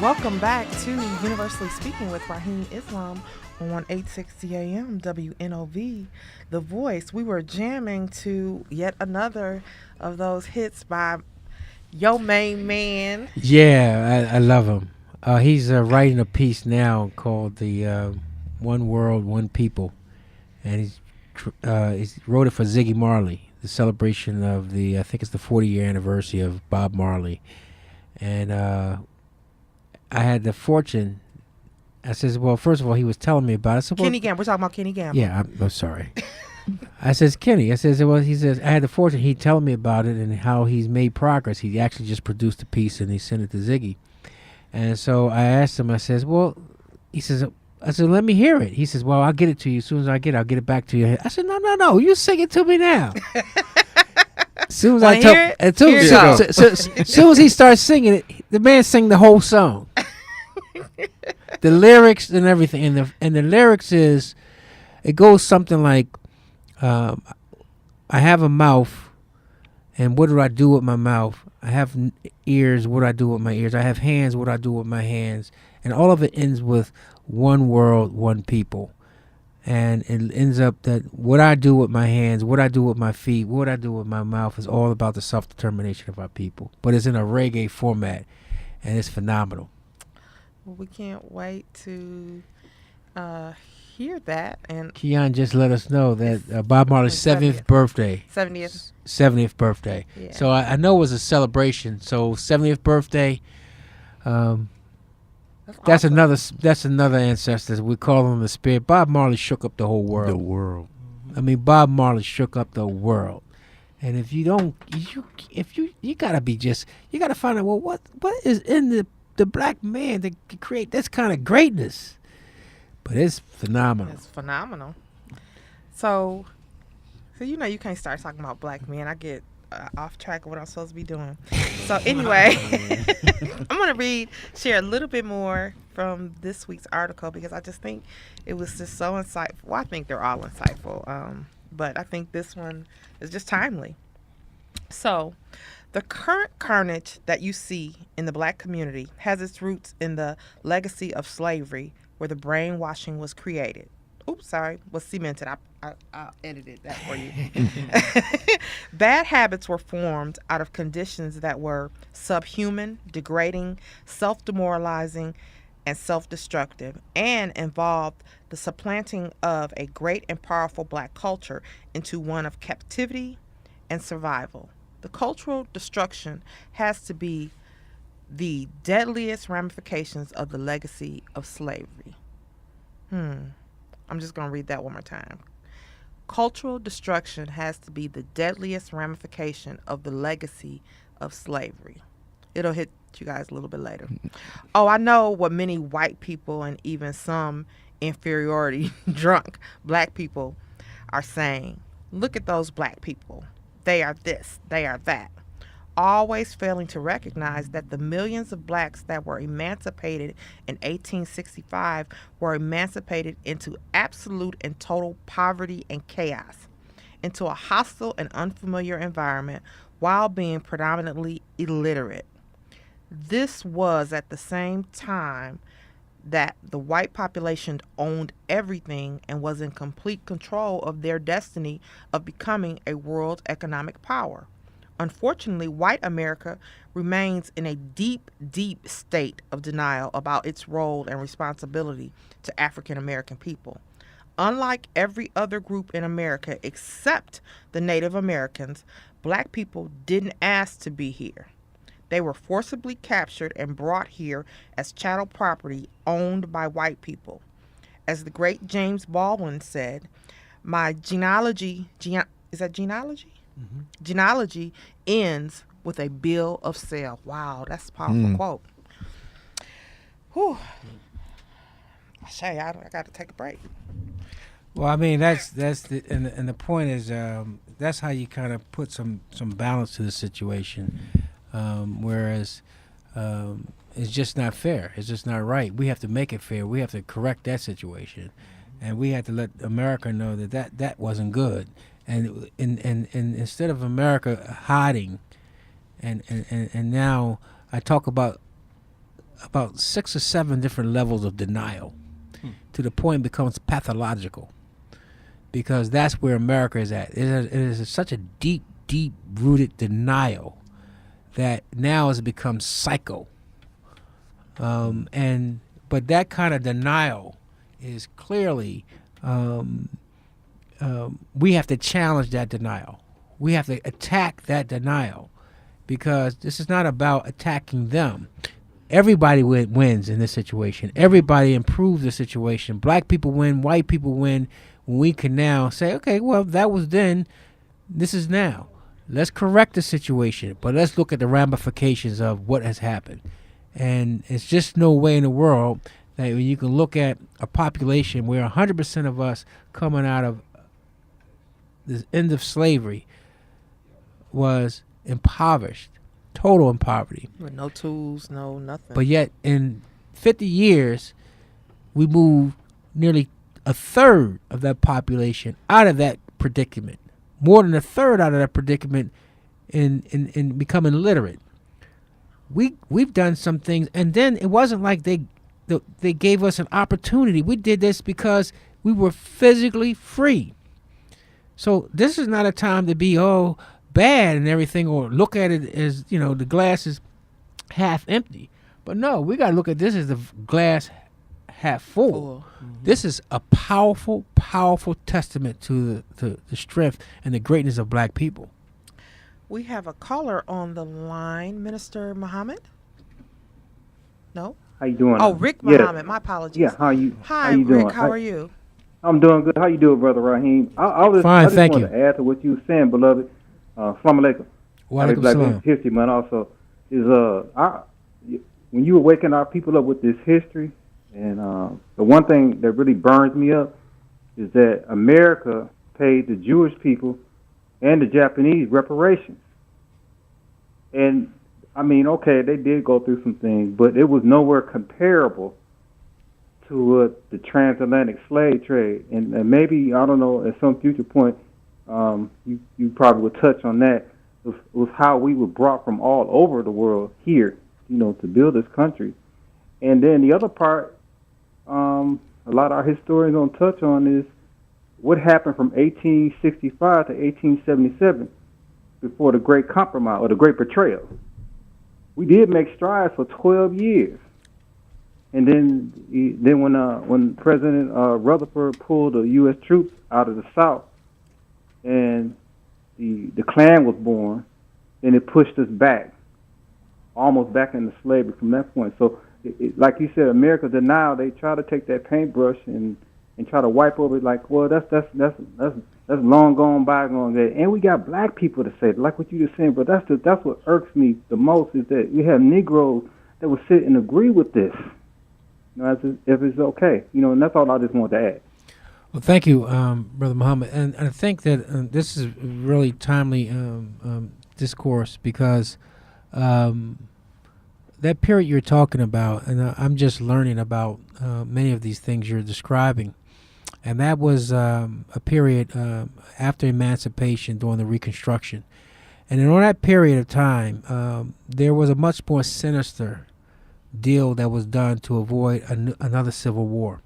Welcome back to Universally Speaking with Rahim Islam on 860 AM WNOV, The Voice. We were jamming to yet another of those hits by your main man. Yeah, I love him. He's writing a piece now called the One World, One People, and he's wrote it for Ziggy Marley, the celebration of I think it's the 40-year anniversary of Bob Marley, and I had the fortune. I says, well, first of all, he was telling me about it. I said, well, Kenny Gamble. We're talking about Kenny Gamble. yeah, I'm sorry. I says, Kenny. I says, well, he says, I had the fortune. He telling me about it and how he's made progress. He actually just produced a piece and he sent it to Ziggy. And so I asked him, I says, well, he says, I said, let me hear it. He says, well, I'll get it to you as soon as I get it. I'll get it back to you. I said, no, you sing it to me now. As soon as he starts singing it, the man sang the whole song. The lyrics and everything. And the lyrics is, it goes something like, I have a mouth, and what do I do with my mouth? I have ears, what do I do with my ears? I have hands, what do I do with my hands? And all of it ends with one world, one people. And it ends up that what I do with my hands, what I do with my feet, what I do with my mouth is all about the self-determination of our people. But it's in a reggae format, and it's phenomenal. Well, we can't wait to hear that. And Keon just let us know that Bob Marley's 70th birthday. 70th. 70th birthday. Yeah. So I know it was a celebration. So 70th birthday. That's awesome. another ancestor. We call him the spirit. Bob Marley shook up the whole world. The world. I mean, Bob Marley shook up the world. And if you don't, you gotta be you gotta find out, well, what is in the black man to create this kind of greatness? But it's phenomenal. It's phenomenal. So you know you can't start talking about black men. I get off track of what I'm supposed to be doing. So anyway, I'm going to share a little bit more from this week's article because I just think it was just so insightful. Well, I think they're all insightful, but I think this one is just timely. So the current carnage that you see in the black community has its roots in the legacy of slavery where the brainwashing was created. Was cemented. I edited that for you. Bad habits were formed out of conditions that were subhuman, degrading, self-demoralizing, and self-destructive, and involved the supplanting of a great and powerful black culture into one of captivity and survival. The cultural destruction has to be the deadliest ramifications of the legacy of slavery. I'm just going to read that one more time. Cultural destruction has to be the deadliest ramification of the legacy of slavery. It'll hit you guys a little bit later. Oh, I know what many white people and even some inferiority drunk black people are saying. Look at those black people. They are this, they are that. Always failing to recognize that the millions of blacks that were emancipated in 1865 were emancipated into absolute and total poverty and chaos. into a hostile and unfamiliar environment while being predominantly illiterate. This was at the same time that the white population owned everything and was in complete control of their destiny of becoming a world economic power. Unfortunately, white America remains in a deep, deep state of denial about its role and responsibility to African American people. Unlike every other group in America except the Native Americans, black people didn't ask to be here. They were forcibly captured and brought here as chattel property owned by white people. As the great James Baldwin said, my is that genealogy? Mm-hmm. Genealogy ends with a bill of sale. Wow, that's a powerful quote. Whew. Shay, I got to take a break. Well, I mean that's the point is that's how you kind of put some balance to the situation, whereas it's just not fair. It's just not right. We have to make it fair. We have to correct that situation, and we have to let America know that wasn't good. And instead of America hiding, and now I talk about 6 or 7 different levels of denial, to the point it becomes pathological, because that's where America is at. It is such a deep rooted denial that now has become psycho. But that kind of denial is clearly. We have to challenge that denial. We have to attack that denial, because this is not about attacking them. Everybody wins in this situation. Everybody improves the situation. Black people win. White people win. When we can now say, okay, well, that was then. This is now. Let's correct the situation, but let's look at the ramifications of what has happened. And it's just no way in the world that when you can look at a population where 100% of us coming out of the end of slavery was impoverished, total in poverty. With no tools, no nothing. But yet in 50 years, we moved nearly a third of that population out of that predicament. More than a third out of that predicament in becoming literate. We've done some things, and then it wasn't like they gave us an opportunity. We did this because we were physically free. So this is not a time to be bad and everything, or look at it as the glass is half empty. But no, we got to look at this as the glass half full. Mm-hmm. This is a powerful testament to the strength and the greatness of black people. We have a caller on the line, Minister Muhammad. No? How you doing? Oh, Rick Muhammad. My apologies. Yeah, how you Rick, doing? how are you? I'm doing good. How you doing, Brother Rahim? I just thank want to add to what you were saying, beloved. Assalamu alaikum. Wa alaikum Black salam. History Month also is when you were waking our people up with this history, and the one thing that really burns me up is that America paid the Jewish people and the Japanese reparations. And I mean, okay, they did go through some things, but it was nowhere comparable to the transatlantic slave trade. And maybe, I don't know, at some future point, you probably would touch on that, was how we were brought from all over the world here, to build this country. And then the other part, a lot of our historians don't touch on is what happened from 1865 to 1877 before the Great Compromise or the Great Betrayal. We did make strides for 12 years. And then when President Rutherford pulled the U.S. troops out of the South and the Klan was born, then it pushed us back, almost back into slavery from that point. So, like you said, America denial, they try to take that paintbrush and try to wipe over it like, well, that's long gone, bygone day. And we got black people to say it, like what you just saying, but that's what irks me the most is that we have Negroes that will sit and agree with this. If it's okay, and that's all I just wanted to add. Well, thank you, Brother Muhammad, and I think that this is really timely discourse because that period you're talking about, and I'm just learning about many of these things you're describing. and that was a period after emancipation during the Reconstruction. And in that period of time, there was a much more sinister deal that was done to avoid another civil war.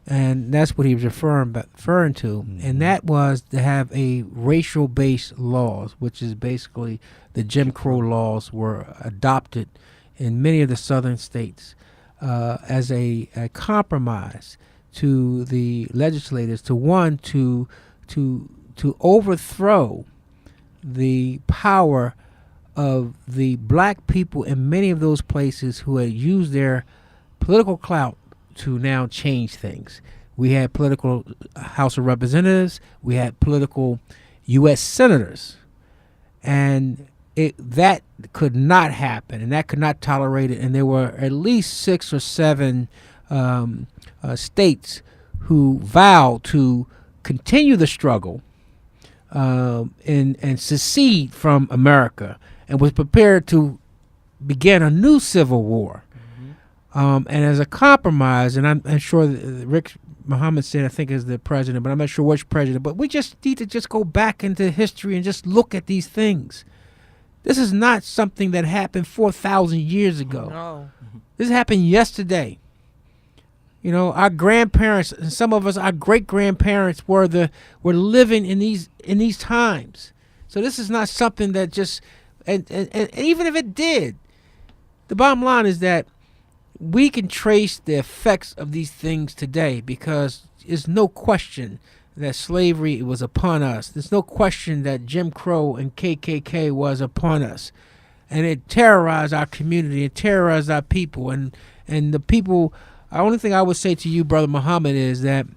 And that's what he was referring to. Mm-hmm. And that was to have a racial-based laws, which is basically the Jim Crow laws were adopted in many of the southern states as a compromise to the legislators to overthrow the power of the black people in many of those places who had used their political clout to now change things. We had political House of Representatives, we had political U.S. senators, and that could not happen, and that could not tolerate it. And there were at least 6 or 7 states who vowed to continue the struggle and secede from America, and was prepared to begin a new civil war. And as a compromise, and I'm sure that Rick Muhammad said, I think is the president, but I'm not sure which president, but we just need to just go back into history and just look at these things. This is not something that happened 4,000 years ago. No. This happened yesterday. You know, our grandparents and some of us, our great grandparents were living in these times. So this is not something that just and even if it did, the bottom line is that we can trace the effects of these things today, because there's no question that slavery was upon us. There's no question that Jim Crow and KKK was upon us, and it terrorized our community, it terrorized our people, and the people. The only thing I would say to you, Brother Muhammad, is that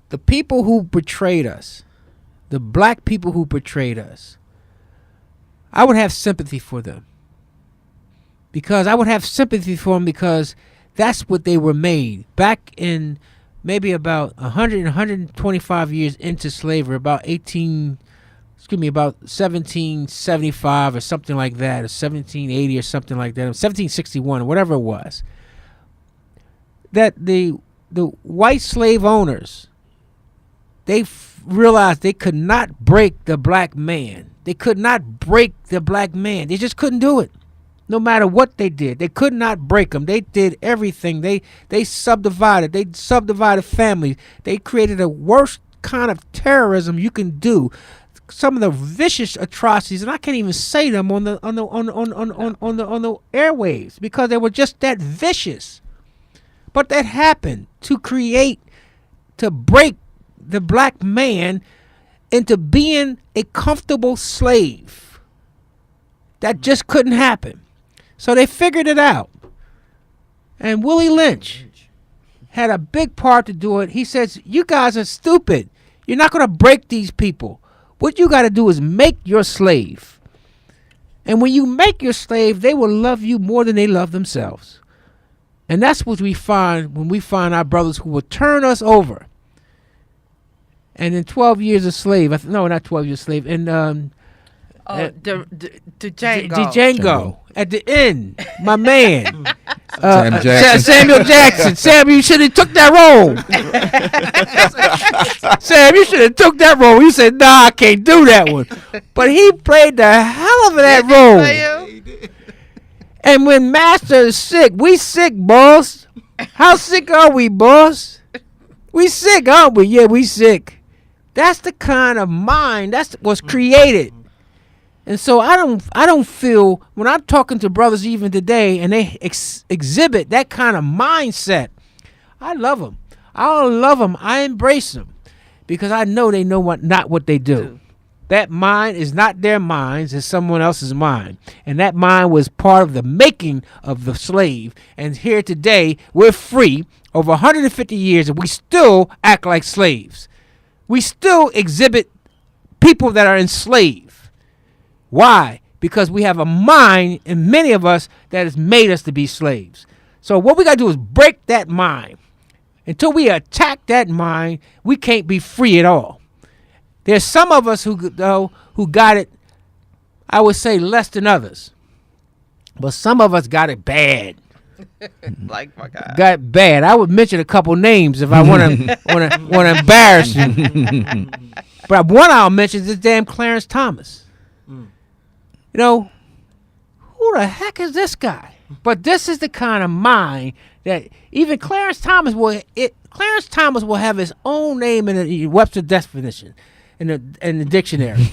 the people who betrayed us, the black people who betrayed us, I would have sympathy for them. Because I would have sympathy for them, because that's what they were made. Back in maybe about 100, 125 years into slavery, about 1775 or something like that, or 1780 or something like that, or 1761, or whatever it was, that the white slave owners, they realized they could not break the black man. They could not break the black man. They just couldn't do it. No matter what they did, they could not break them. They did everything. They subdivided. They subdivided families. They created the worst kind of terrorism you can do. Some of the vicious atrocities, and I can't even say them on the airwaves, because they were just that vicious. But that happened to break the black man into being a comfortable slave. That just couldn't happen. So they figured it out. And Willie Lynch had a big part to do it. He says, you guys are stupid. You're not going to break these people. What you got to do is make your slave. And when you make your slave, they will love you more than they love themselves. And that's what we find when we find our brothers who will turn us over. And in 12 years a slave, no, not 12 years a slave, in The Django. Django. At the end, my man. Jackson. Samuel Jackson. Sam, you should have took that role. Sam, you should have took that role. You said, nah, I can't do that one. But he played the hell of that role. And when Master is sick, we sick, boss. How sick are we, boss? We sick, aren't we? Yeah, we sick. That's the kind of mind that was created. And so I don't feel, when I'm talking to brothers even today and they exhibit that kind of mindset, I love them. I don't love them. I embrace them, because I know they know not what they do. That mind is not their minds, it's someone else's mind. And that mind was part of the making of the slave. And here today, we're free over 150 years, and we still act like slaves. We still exhibit people that are enslaved. Why? Because we have a mind in many of us that has made us to be slaves. So what we got to do is break that mind. Until we attack that mind, we can't be free at all. There's some of us who got it, I would say, less than others. But some of us got it bad. Like my God. got bad. I would mention a couple names if I want to embarrass you. But one I'll mention is this damn Clarence Thomas. You know, who the heck is this guy? But this is the kind of mind that even Clarence Thomas will. Clarence Thomas will have his own name in the Webster definition in the dictionary.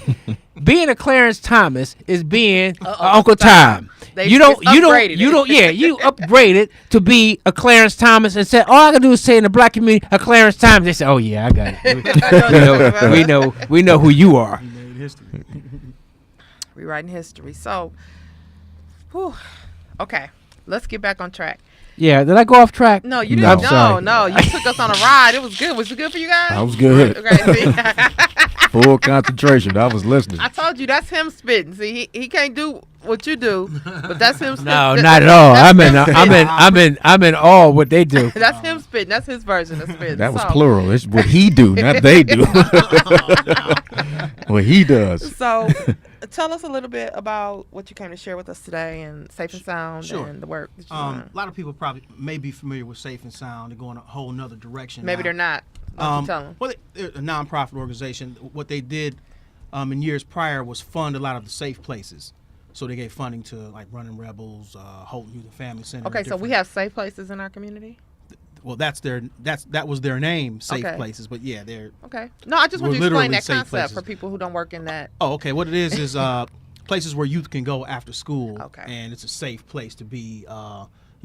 Being a Clarence Thomas is being Uncle Tom. You upgrade it to be a Clarence Thomas and say, all I can do is say in the black community a Clarence Thomas. They say, oh yeah, I got it. we know who you are. You made history. Rewriting history. So, okay, let's get back on track. Yeah, did I go off track? No, you No. didn't. I'm sorry. No, you took us on a ride. It was good. Was it good for you guys? I was good. Okay, see? Full concentration. I was listening. I told you that's him spitting. See, he can't do what you do, but that's him spitting. No, not at all. I'm in awe what they do. That's him spitting. That's his version of spitting. That was So- plural. It's what he do, not they do. What he does. So, tell us a little bit about what you came to share with us today and Safe and Sound Sure. and the work that you're A doing. lot of people probably may be familiar with Safe and Sound. They're going a whole nother direction. Maybe now. they're not. Why don't you tell them? Well, they're a nonprofit organization. What they did in years prior was fund a lot of the safe places. So they gave funding to like Running Rebels, Holton Youth and Family Center. Okay, so we have safe places in our community. Well, that was their name, Safe Okay. Places. But yeah, they're. Okay. No, I just want We're you to explain literally that safe concept places. for people who don't work in that. Oh, okay. What it is places where youth can go after school. Okay. And it's a safe place to be.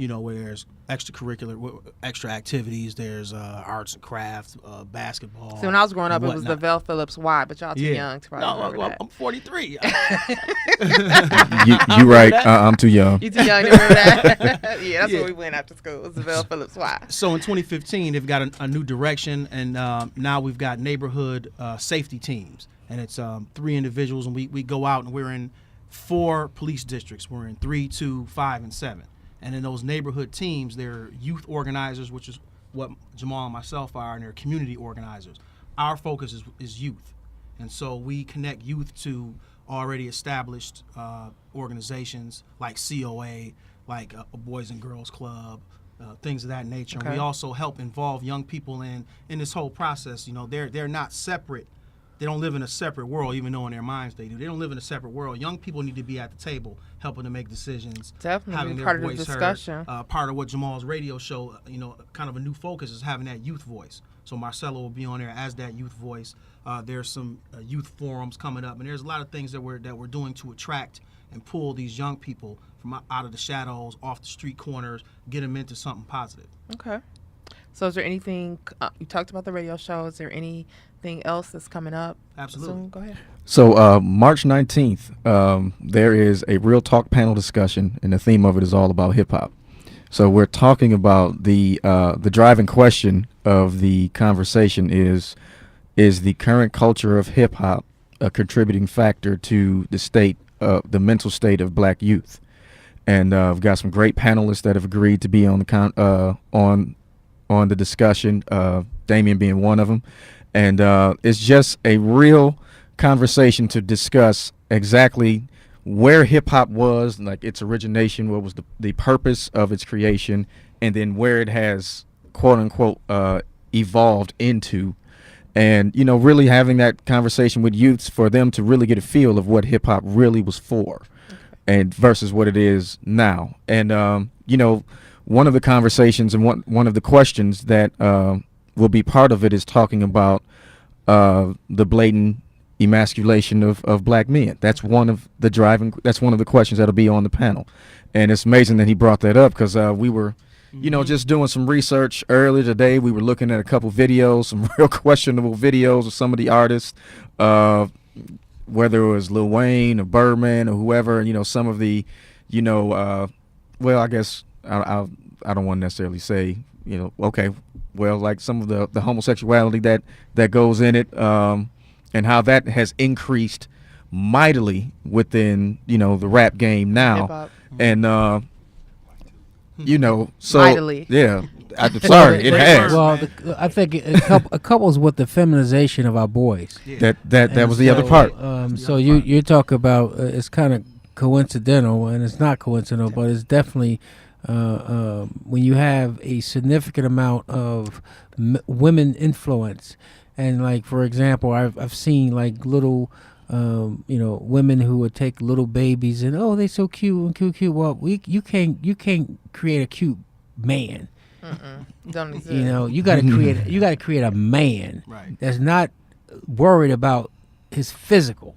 Where there's extra activities. There's arts and crafts, basketball. See, when I was growing up, it was the whatnot. Vel Phillips Y, but y'all too young to probably No, remember that. I'm 43. You right. I'm too young. You too young to remember that? Yeah, that's Yeah. where we went after school. It was the Vel Phillips Y. So in 2015, they've got a new direction, and now we've got neighborhood safety teams, and it's 3 individuals, and we go out and we're in 4 police districts. We're in 3, 2, 5, and 7, and in those neighborhood teams, they're youth organizers, which is what Jamaal and myself are, and they're community organizers. Our focus is youth, and so we connect youth to already established organizations like COA, like a Boys and Girls Club, things of that nature. Okay. And we also help involve young people in this whole process. You know, they're not separate. They don't live in a separate world, even though in their minds they do. They don't live in a separate world. Young people need to be at the table, helping to make decisions. Definitely, having be their part of the voice discussion. Heard. Part of what Jamaal's radio show, kind of a new focus is having that youth voice. So Marcelo will be on there as that youth voice. There's some youth forums coming up, and there's a lot of things that we're doing to attract and pull these young people from out of the shadows, off the street corners, get them into something positive. Okay. So is there anything, you talked about the radio show, is there anything else that's coming up? Absolutely. Soon? Go ahead. So March 19th, there is a Real Talk panel discussion, and the theme of it is all about hip hop. So we're talking about the driving question of the conversation is the current culture of hip hop a contributing factor to the mental state of black youth? And we've got some great panelists that have agreed to be on the discussion. Damien being one of them, and it's just a real conversation to discuss exactly where hip hop was, like its origination, what was the purpose of its creation, and then where it has quote unquote evolved into. And, really having that conversation with youths for them to really get a feel of what hip hop really was for and versus what it is now. And, one of the conversations and one of the questions that will be part of it is talking about the blatant emasculation of black men. That's one of the questions that'll be on the panel. And it's amazing that he brought that up because we were just doing some research earlier today. We were looking at a couple videos, some real questionable videos of some of the artists, whether it was Lil Wayne or Birdman or whoever, some of the, I guess I don't want to necessarily say, okay, well, like some of the homosexuality that goes in it, and how that has increased mightily within, the rap game now. Hip-hop. And, so Mightily. yeah, I'm sorry, it has. Well, I think it couples with the feminization of our boys. Yeah. That was the other part. So you talk about it's kind of coincidental, and it's not coincidental, but it's definitely when you have a significant amount of women influence, and like for example, I've seen like little women who would take little babies and oh, they so cute and cute. Well, you can't create a cute man. Don't exist. You got to create a man Right. that's not worried about his physical,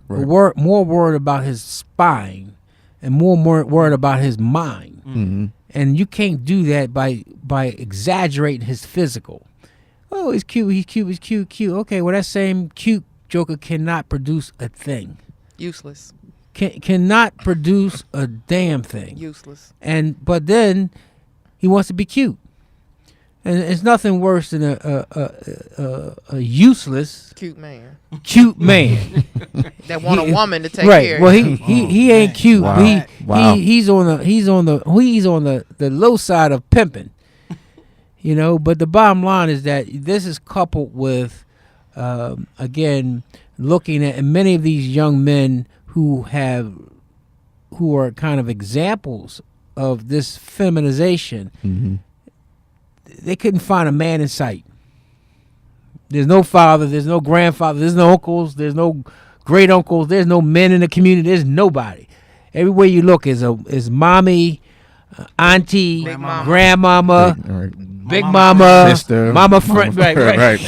Right. but more worried about his spine, and more worried about his mind. Mm-hmm. And you can't do that by exaggerating his physical. Oh, he's cute. Okay, well that same cute joker cannot produce a thing. Useless. Cannot produce a damn thing. Useless. But then he wants to be cute, and it's nothing worse than a useless Cute man. cute man. That want a woman to take Right. care Well, of him. he ain't cute. Wow. Wow. He's on the low side of pimping. But the bottom line is that this is coupled with again looking at many of these young men who are kind of examples of this feminization. Mm-hmm. They couldn't find a man in sight. There's no father, there's no grandfather, there's no uncles, there's no great uncles, there's no men in the community, there's nobody. Everywhere you look is mommy, auntie, Big mama. grandmama, All right. big mama, Sister, mama friend, right.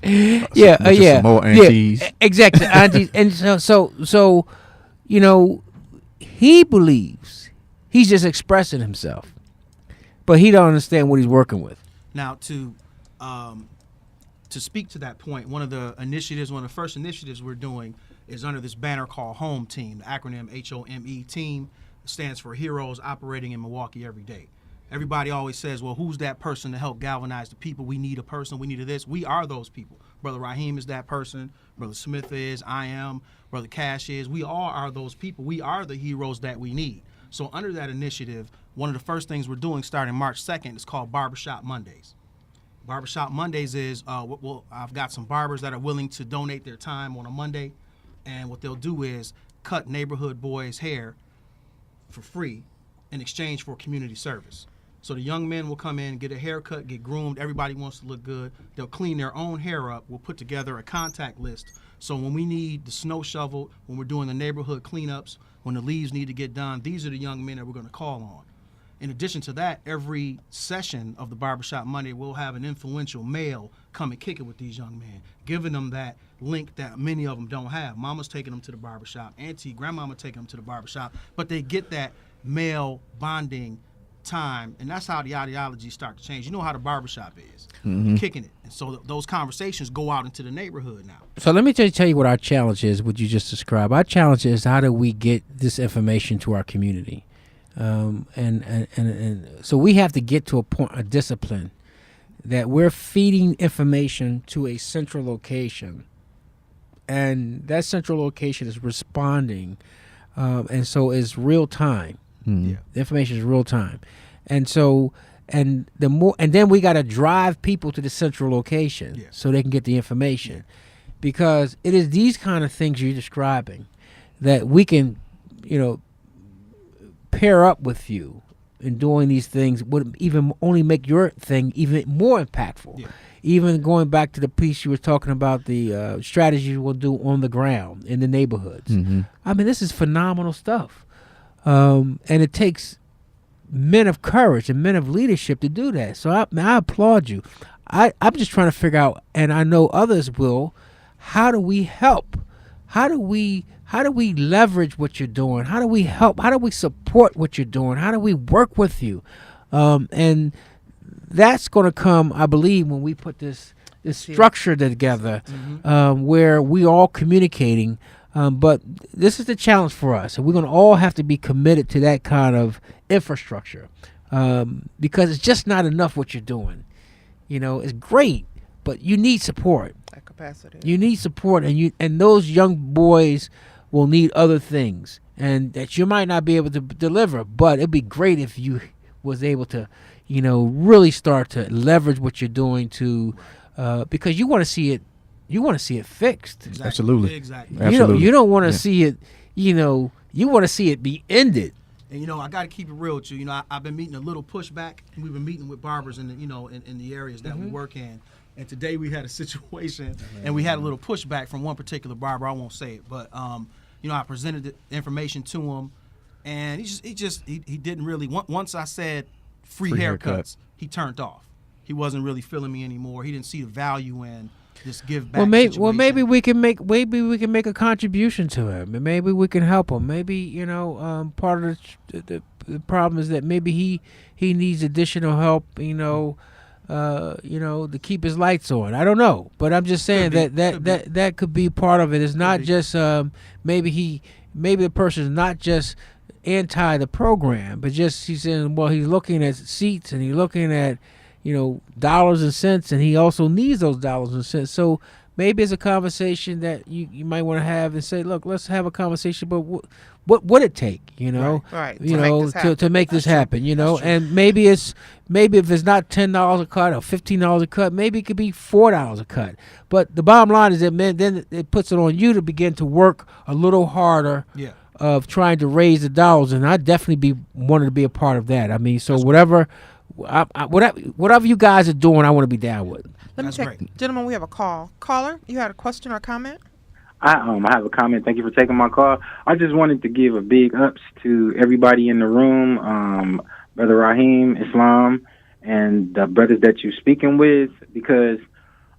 Yeah, Just yeah, some more aunties. yeah, exactly, aunties, and so, he believes he's just expressing himself, but he don't understand what he's working with. Now, to speak to that point, one of the first initiatives we're doing is under this banner called HOME Team. The acronym HOME Team stands for Heroes Operating in Milwaukee Every Day. Everybody always says, well, who's that person to help galvanize the people? We need a person. We need a this. We are those people. Brother Rahim is that person. Brother Smith is. I am. Brother Cash is. We all are those people. We are the heroes that we need. So under that initiative, one of the first things we're doing starting March 2nd is called Barbershop Mondays. Barbershop Mondays is, I've got some barbers that are willing to donate their time on a Monday. And what they'll do is cut neighborhood boys' hair for free in exchange for community service. So the young men will come in, get a haircut, get groomed. Everybody wants to look good. They'll clean their own hair up. We'll put together a contact list. So when we need the snow shoveled, when we're doing the neighborhood cleanups, when the leaves need to get done, these are the young men that we're going to call on. In addition to that, every session of the Barbershop Monday, we'll have an influential male come and kick it with these young men, giving them that link that many of them don't have. Mama's taking them to the barbershop, auntie, grandmama taking them to the barbershop, but they get that male bonding time, and that's how the ideologies start to change. You know how the barbershop is, kicking it. And so those conversations go out into the neighborhood now. So let me tell you what our challenge is, what you just described. Our challenge is how do we get this information to our community? And so we have to get to a point, a discipline, that we're feeding information to a central location, and that central location is responding, and so it's real time. Mm-hmm. The information is real time, and so and then we got to drive people to the central location so they can get the information, because it is these kind of things you're describing that we can, pair up with you in doing these things would even only make your thing even more impactful. Yeah. Even going back to the piece you were talking about, the strategies we'll do on the ground in the neighborhoods. Mm-hmm. I mean, this is phenomenal stuff. And it takes men of courage and men of leadership to do that. So I applaud you. I'm just trying to figure out, and I know others will, how do we help? How do we leverage what you're doing? How do we help? How do we support what you're doing? How do we work with you? And that's going to come, I believe, when we put this structure together, where we all communicating. But this is the challenge for us, and we're going to all have to be committed to that kind of infrastructure, because it's just not enough what you're doing. It's great, but you need support. That capacity. You need support, and those young boys will need other things, and that you might not be able to deliver. But it'd be great if you was able to, really start to leverage what you're doing to, because you want to see it. You want to see it fixed. Exactly. Absolutely. Exactly. Absolutely. You don't want to see it. You want to see it be ended. And I got to keep it real with you. I've been meeting a little pushback. We've been meeting with barbers in the areas that we work in. And today we had a situation, and we had a little pushback from one particular barber. I won't say it, but I presented the information to him, and he didn't really. Once I said free haircuts, he turned off. He wasn't really feeling me anymore. He didn't see the value in this give back. Maybe we can make a contribution to him, and maybe we can help him. Maybe part of the problem is that maybe he needs additional help. To keep his lights on. I don't know, but I'm just saying that could be part of it. It's not just maybe the person is not just anti the program, but just he's looking at seats and he's looking at dollars and cents, and he also needs those dollars and cents. So maybe it's a conversation that you might want to have and say, look, let's have a conversation, but what would it take, right. to make this happen, and maybe if it's not $10 a cut or $15 a cut, maybe it could be $4 a cut. But the bottom line is that, man, then it puts it on you to begin to work a little harder of trying to raise the dollars, and I definitely wanted to be a part of that. I mean, so whatever you guys are doing, I want to be down with. Let me check. Gentlemen, we have a call. Caller, you had a question or comment? I have a comment. Thank you for taking my call. I just wanted to give a big ups to everybody in the room, Brother Rahim Islam, and the brothers that you're speaking with, because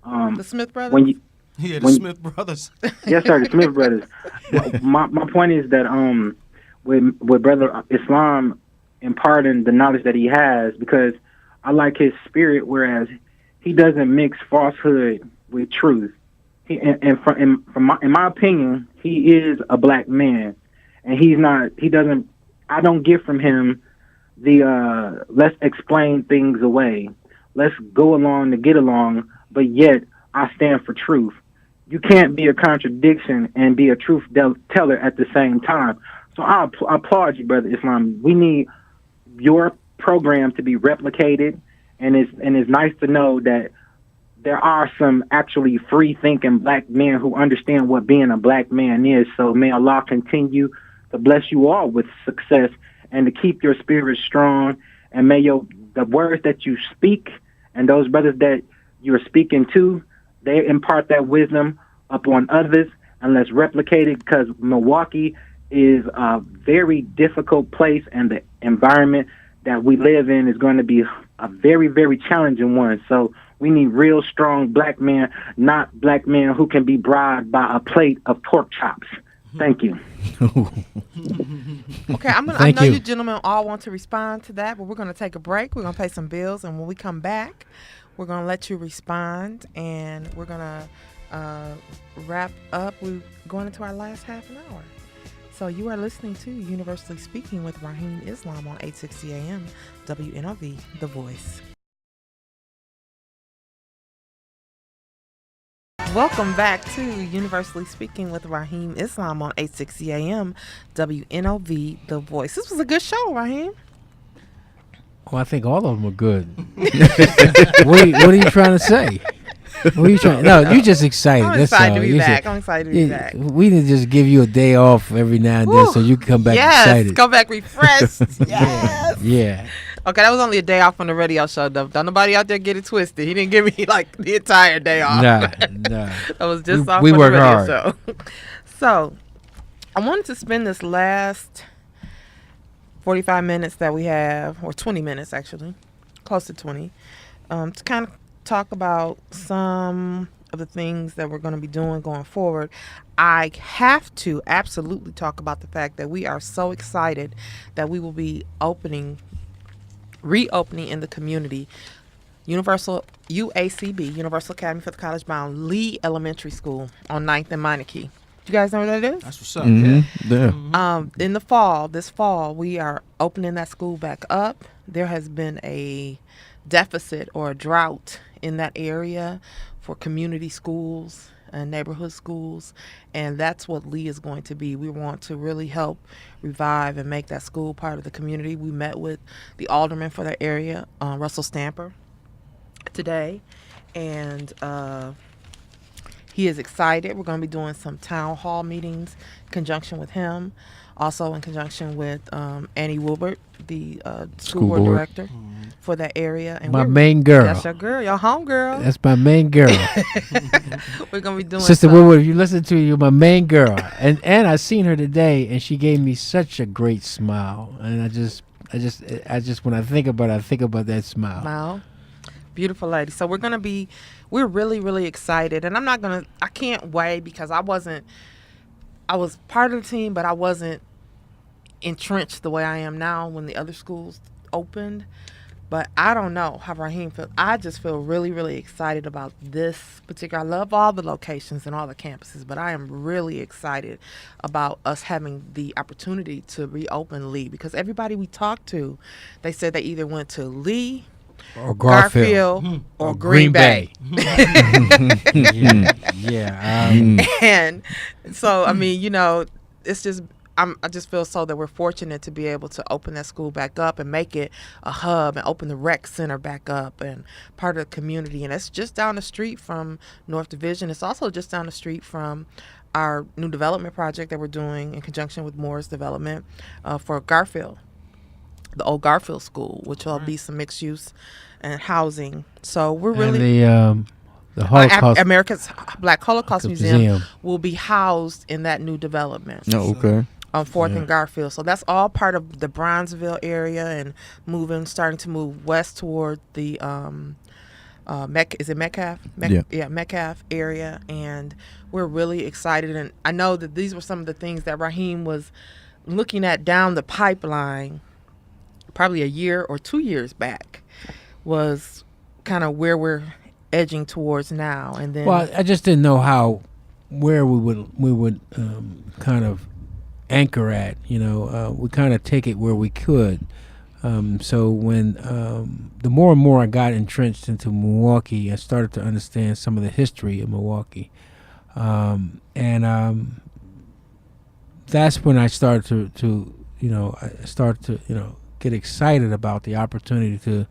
the Smith brothers. Smith brothers. Yes, sir, the Smith brothers. My point is that with Brother Islam imparting the knowledge that he has, because I like his spirit, whereas he doesn't mix falsehood with truth. In my opinion, he is a black man, and I don't get from him the let's explain things away, let's go along to get along, but yet I stand for truth. You can't be a contradiction and be a truth teller at the same time. So I applaud you, Brother Islam. We need your program to be replicated, and it's nice to know that there are some actually free-thinking black men who understand what being a black man is. So may Allah continue to bless you all with success and to keep your spirit strong. And may the words that you speak and those brothers that you're speaking to, they impart that wisdom upon others, and let's replicate it, because Milwaukee is a very difficult place, and the environment that we live in is going to be a very, very challenging one. So we need real strong black men, not black men who can be bribed by a plate of pork chops. Thank you. Okay, I know you gentlemen all want to respond to that, but we're going to take a break. We're going to pay some bills, and when we come back, we're going to let you respond, and we're going to wrap up. We're going into our last half an hour. So you are listening to Universally Speaking with Rahim Islam on 860 AM WNOV, The Voice. Welcome back to Universally Speaking with Rahim Islam on 860 AM WNOV, The Voice. This was a good show, Rahim. Well, I think all of them were good. What are you trying to say? What are you trying? No, you're just excited. I'm excited to be back. I'm excited to be back. We need to just give you a day off every now and then so you can come back excited. Yes, come back refreshed. Yes. Yeah. Okay, that was only a day off from the radio show, though. Don't nobody out there get it twisted. He didn't give me, the entire day off. Nah. That was just off from the radio show. So, I wanted to spend this last 45 minutes that we have, or 20 minutes, actually, close to 20, to kind of talk about some of the things that we're going to be doing going forward. I have to absolutely talk about the fact that we are so excited that we will be reopening in the community Universal UACB, Universal Academy for the College Bound, Lee Elementary School on 9th and Meineke. You guys know what that is? That's what's up. Mm-hmm. Yeah. In this fall, we are opening that school back up. There has been a deficit or a drought in that area for community schools and neighborhood schools, and that's what Lee is going to be. We want to really help revive and make that school part of the community. We met with the alderman for that area, Russell Stamper, today, and he is excited. We're going to be doing some town hall meetings in conjunction with him also in conjunction with Annie Wilbert, the school School board board. director for that area. And My we're- main girl. That's your girl, your home girl. That's my main girl. We're gonna be doing Sister some- Woodward, if you listen to you, my main girl. And I seen her today, and she gave me such a great smile. And I just when I think about it, I think about that smile. Smile. Beautiful lady. So we're really, really excited. And I can't wait because I was part of the team, but I wasn't entrenched the way I am now when the other schools opened. But I don't know how Rahim feels. I just feel really, really excited about this particular. I love all the locations and all the campuses, but I am really excited about us having the opportunity to reopen Lee because everybody we talked to, they said they either went to Lee, Or Garfield. Garfield, or Green Bay. Yeah. And so, I mean, it's just, I just feel so that we're fortunate to be able to open that school back up and make it a hub and open the rec center back up and part of the community. And it's just down the street from North Division. It's also just down the street from our new development project that we're doing in conjunction with Moore's Development for Garfield, the old Garfield School, which will be some mixed use and housing. So we're really... And the Holocaust America's Black Holocaust Museum Museum. will be housed in that new development No, okay. on 4th and Garfield. So that's all part of the Bronzeville area and starting to move west toward the is it Metcalf? Yeah. Metcalf area. And we're really excited. And I know that these were some of the things that Rahim was looking at down the pipeline probably a year or 2 years back, was kind of where we're edging towards now. And then Well, I just didn't know where we would kind of anchor at. We kind of take it where we could. So when the more and more I got entrenched into Milwaukee, I started to understand some of the history of Milwaukee, and that's when I started to get excited about the opportunity to.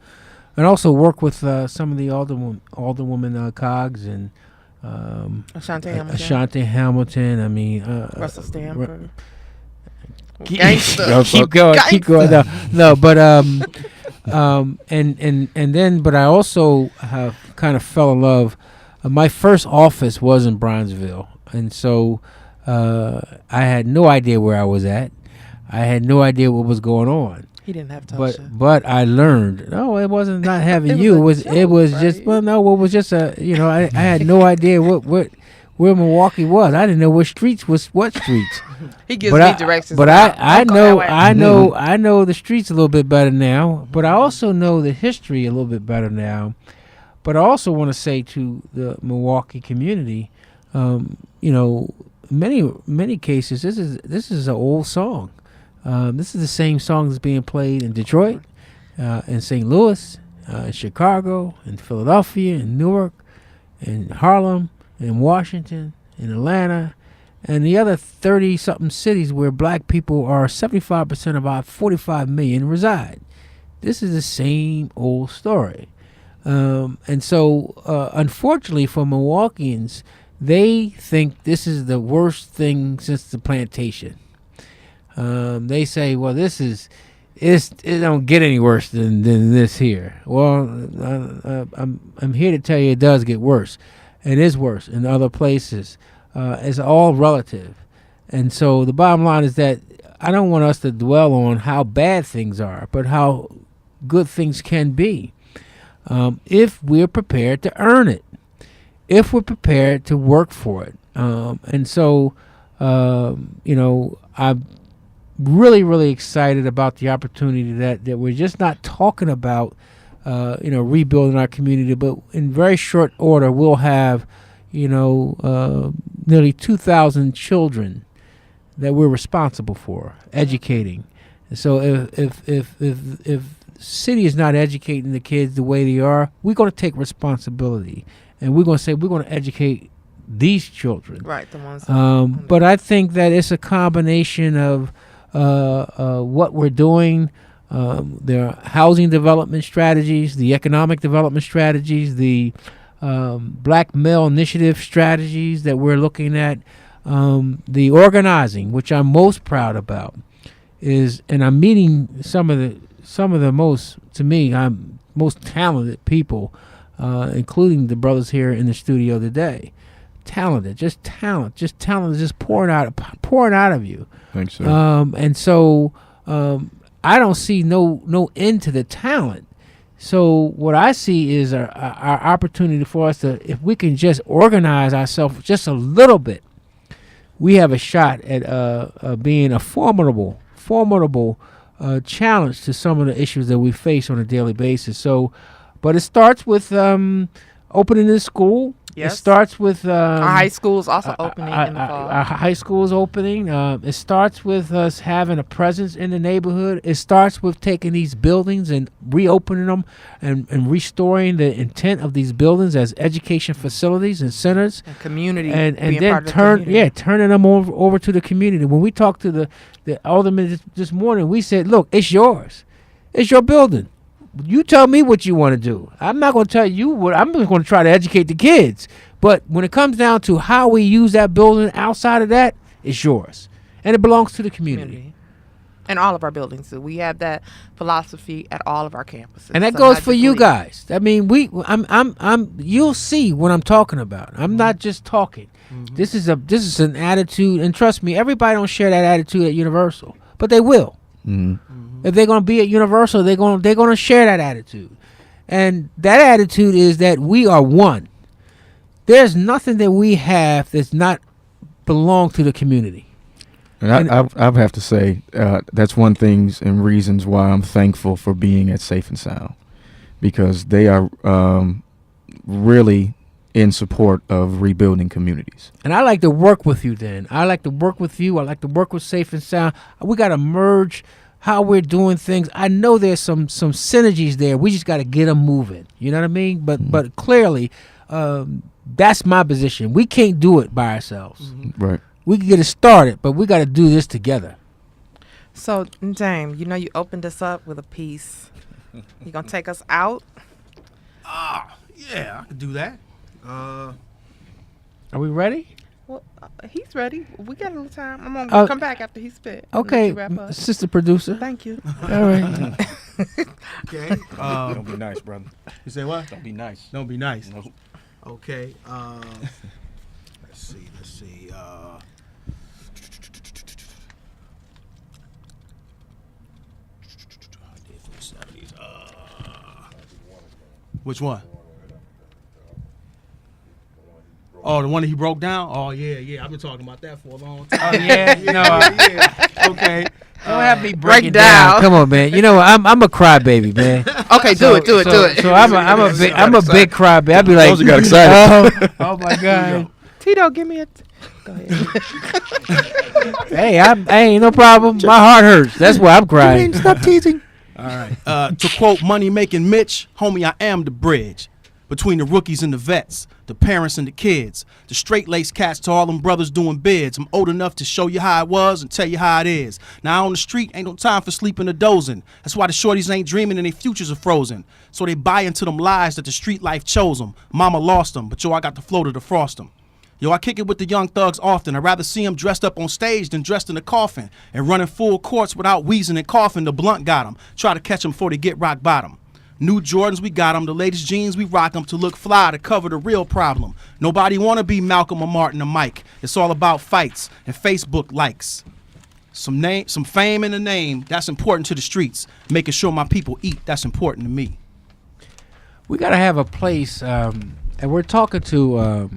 And also work with some of the alderwomen Cogs and Ashanti Hamilton. I mean, Russell Stanford. Keep Gangsta. going. No, but but I also have kind of fell in love. My first office was in Bronzeville, and so I had no idea where I was at. I had no idea what was going on. He didn't have Tosha. But I learned. No, it wasn't not having It you. was It was right? just it was just I had no idea where Milwaukee was. I didn't know what streets. He gives But me I- directions. But about, I "Don't go know that way." I know the streets a little bit better now. But I also know the history a little bit better now. But I also want to say to the Milwaukee community, many cases this is an old song. This is the same song that's being played in Detroit, in St. Louis, in Chicago, in Philadelphia, in Newark, in Harlem, in Washington, in Atlanta, and the other 30-something cities where black people are 75% of our 45 million reside. This is the same old story. And so, unfortunately for Milwaukeeans, they think this is the worst thing since the plantation. They say, well, it don't get any worse than this here. Well, I'm here to tell you it does get worse. It is worse in other places. It's all relative. And so the bottom line is that I don't want us to dwell on how bad things are, but how good things can be, if we're prepared to earn it, if we're prepared to work for it. And so, I'm really, really excited about the opportunity that we're just not talking about, rebuilding our community, but in very short order, we'll have, nearly 2,000 children that we're responsible for educating. And so if the city is not educating the kids the way they are, we're going to take responsibility, and we're going to say we're going to educate these children. Right, the ones. But I think that it's a combination of what we're doing, the housing development strategies, the economic development strategies, the black male initiative strategies that we're looking at, The organizing, which I'm most proud about, and I'm meeting some of the most, to me, I'm most talented people, including the brothers here in the studio today. Talented, just talent is just pouring out of you. Thanks, sir. And so I don't see no end to the talent. So what I see is our opportunity for us to, if we can just organize ourselves just a little bit, we have a shot at being a formidable challenge to some of the issues that we face on a daily basis. So, but it starts with opening the school. Yes. It starts with Our high school is also opening in the fall. our high school is opening. It starts with us having a presence in the neighborhood. It starts with taking these buildings and reopening them and restoring the intent of these buildings as education facilities and centers. And community. And being then part of the community. turning them over to the community. When we talked to the alderman this morning, we said, look, it's yours. It's your building. You tell me what you want to do. I'm not going to tell you what. I'm just going to try to educate the kids. But when it comes down to how we use that building outside of that, it's yours. And it belongs to the community. And all of our buildings do. We have that philosophy at all of our campuses. And that So goes not for just you leave. guys. I mean, you'll see what I'm talking about. I'm not just talking. This is an attitude, and trust me, everybody don't share that attitude at Universal, but they will. If they're going to be at Universal, they're going to share that attitude. And that attitude is that we are one. There's nothing that we have that's not belong to the community. And I have to say, that's one things and reasons why I'm thankful for being at Safe and Sound, because they are really in support of rebuilding communities. And I like to work with you, Dan. I like to work with you. I like to work with Safe and Sound. We got to merge how we're doing things. I know there's some synergies there. We just got to get them moving. You know what I mean? But clearly, that's my position. We can't do it by ourselves. Right. We can get it started, but we got to do this together. So, James, you opened us up with a piece. You going to take us out? Yeah, I could do that. Are we ready? Well, he's ready. We got a little time. I'm going to come back after he spit. and let Okay, you wrap up. Sister Producer. Thank you. All right. Okay. Don't be nice, brother. You say what? Don't be nice. Don't be nice. No. Okay. Let's see. Which one? Oh, the one that he broke down? Oh, yeah. I've been talking about that for a long time. Oh, yeah? Yeah. Okay. Don't have me break break it down. down. Come on, man. You know what? I'm a crybaby, man. Okay, do it. So I'm a big crybaby. I'd be like, Those who got excited. oh my God. Tito, give me a... Go ahead. Hey, I ain't no problem. My heart hurts. That's why I'm crying. Stop teasing. All right. To quote Money Making Mitch, homie, I am the bridge between the rookies and the vets, the parents and the kids, the straight-laced cats to all them brothers doing bids. I'm old enough to show you how it was and tell you how it is. Now on the street, ain't no time for sleeping or dozing. That's why the shorties ain't dreaming and their futures are frozen. So they buy into them lies that the street life chose them. Mama lost them, but yo, I got the flow to defrost them. Yo, I kick it with the young thugs often. I'd rather see them dressed up on stage than dressed in a coffin. And running full courts without wheezing and coughing, the blunt got them. Try to catch them before they get rock bottom. New Jordans, we got them. The latest jeans, we rock them to look fly, to cover the real problem. Nobody want to be Malcolm or Martin or Mike. It's all about fights and Facebook likes. Some fame and a name, that's important to the streets. Making sure my people eat, that's important to me. We got to have a place, and we're talking to...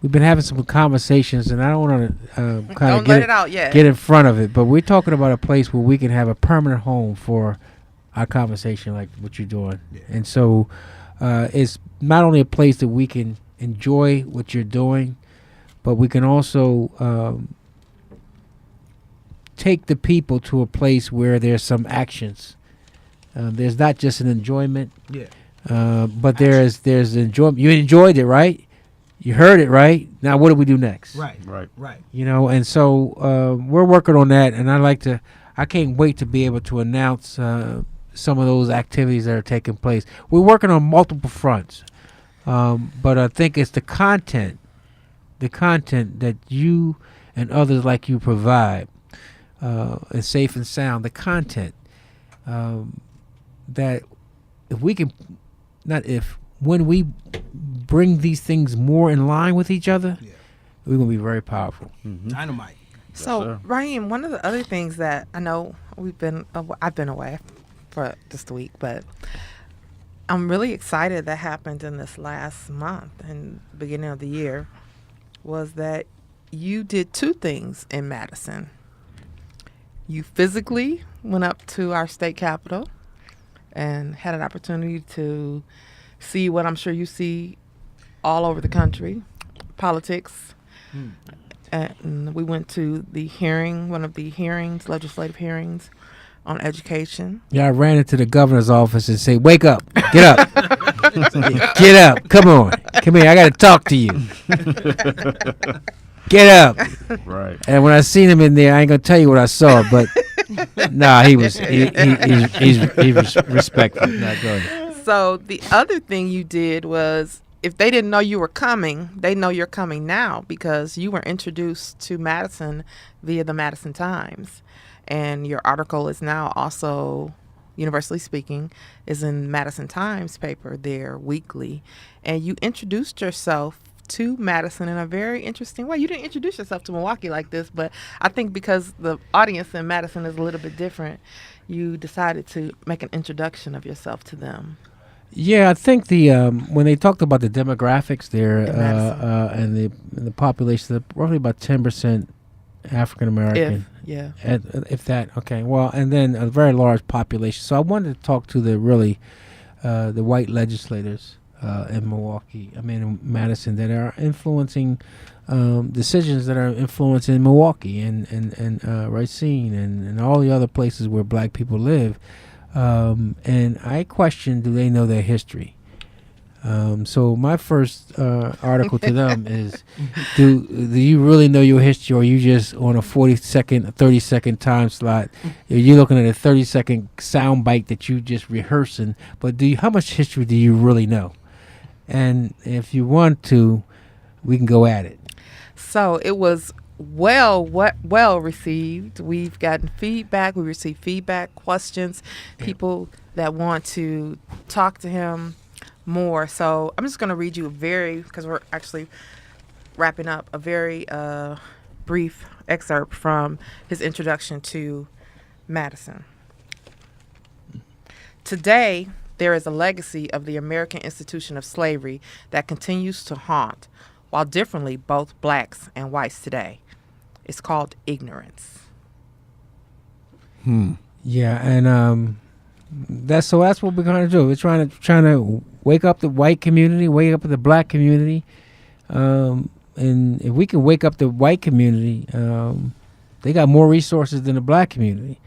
we've been having some conversations, and I don't want to kind of Don't let it out yet. get in front of it, but we're talking about a place where we can have a permanent home for our conversation, like what you're doing. Yeah. And so it's not only a place that we can enjoy what you're doing, but we can also take the people to a place where there's some actions. There's not just an enjoyment, but there's enjoyment. You enjoyed it, right? You heard it, right? Now what do we do next? Right. You know, and so we're working on that, and I can't wait to be able to announce some of those activities that are taking place. We're working on multiple fronts, but I think it's the content that you, and others like you provide, and safe and sound, the content, that if we can, not if, when we bring these things more in line with each other, Yeah. we're going to be very powerful. Dynamite. So, sir. Raheem, one of the other things that I know I've been away for just a week, but I'm really excited that happened in this last month and beginning of the year was that you did two things in Madison. You physically went up to our state capitol and had an opportunity to see what I'm sure you see all over the country, politics. And we went to the hearing, one of the hearings, legislative hearings on education. Yeah, I ran into the governor's office and say, "Wake up, get up, get up, come on, come here, I got to talk to you. Get up." Right. And when I seen him in there, I ain't gonna tell you what I saw, but nah, he's respectful. Nah, go ahead. So the other thing you did was, if they didn't know you were coming, they know you're coming now because you were introduced to Madison via the Madison Times. And your article is now also, universally speaking, is in Madison Times paper there weekly. And you introduced yourself to Madison in a very interesting way. You didn't introduce yourself to Milwaukee like this, but I think because the audience in Madison is a little bit different, you decided to make an introduction of yourself to them. Yeah, I think the when they talked about the demographics there In Madison. and the population, roughly about 10% African American. Yeah. If that, okay. Well, and then a very large population. So I wanted to talk to the white legislators in Milwaukee, in Madison, that are influencing decisions that are influencing Milwaukee and Racine and all the other places where black people live. And I question, do they know their history? So my first article to them is, do you really know your history, or are you just on a 40-second, 30-second time slot? You're looking at a 30-second sound bite that you just rehearsing, but how much history do you really know? And if you want to, we can go at it. So it was well received. We've gotten feedback. We received feedback, questions, people that want to talk to him more. So I'm just going to read you because we're actually wrapping up, a very brief excerpt from his introduction to Madison. Today, there is a legacy of the American institution of slavery that continues to haunt, while differently, both blacks and whites today. It's called ignorance. Yeah, and that's what we're going to do. We're trying to wake up the white community, wake up the black community, and if we can wake up the white community, they got more resources than the black community,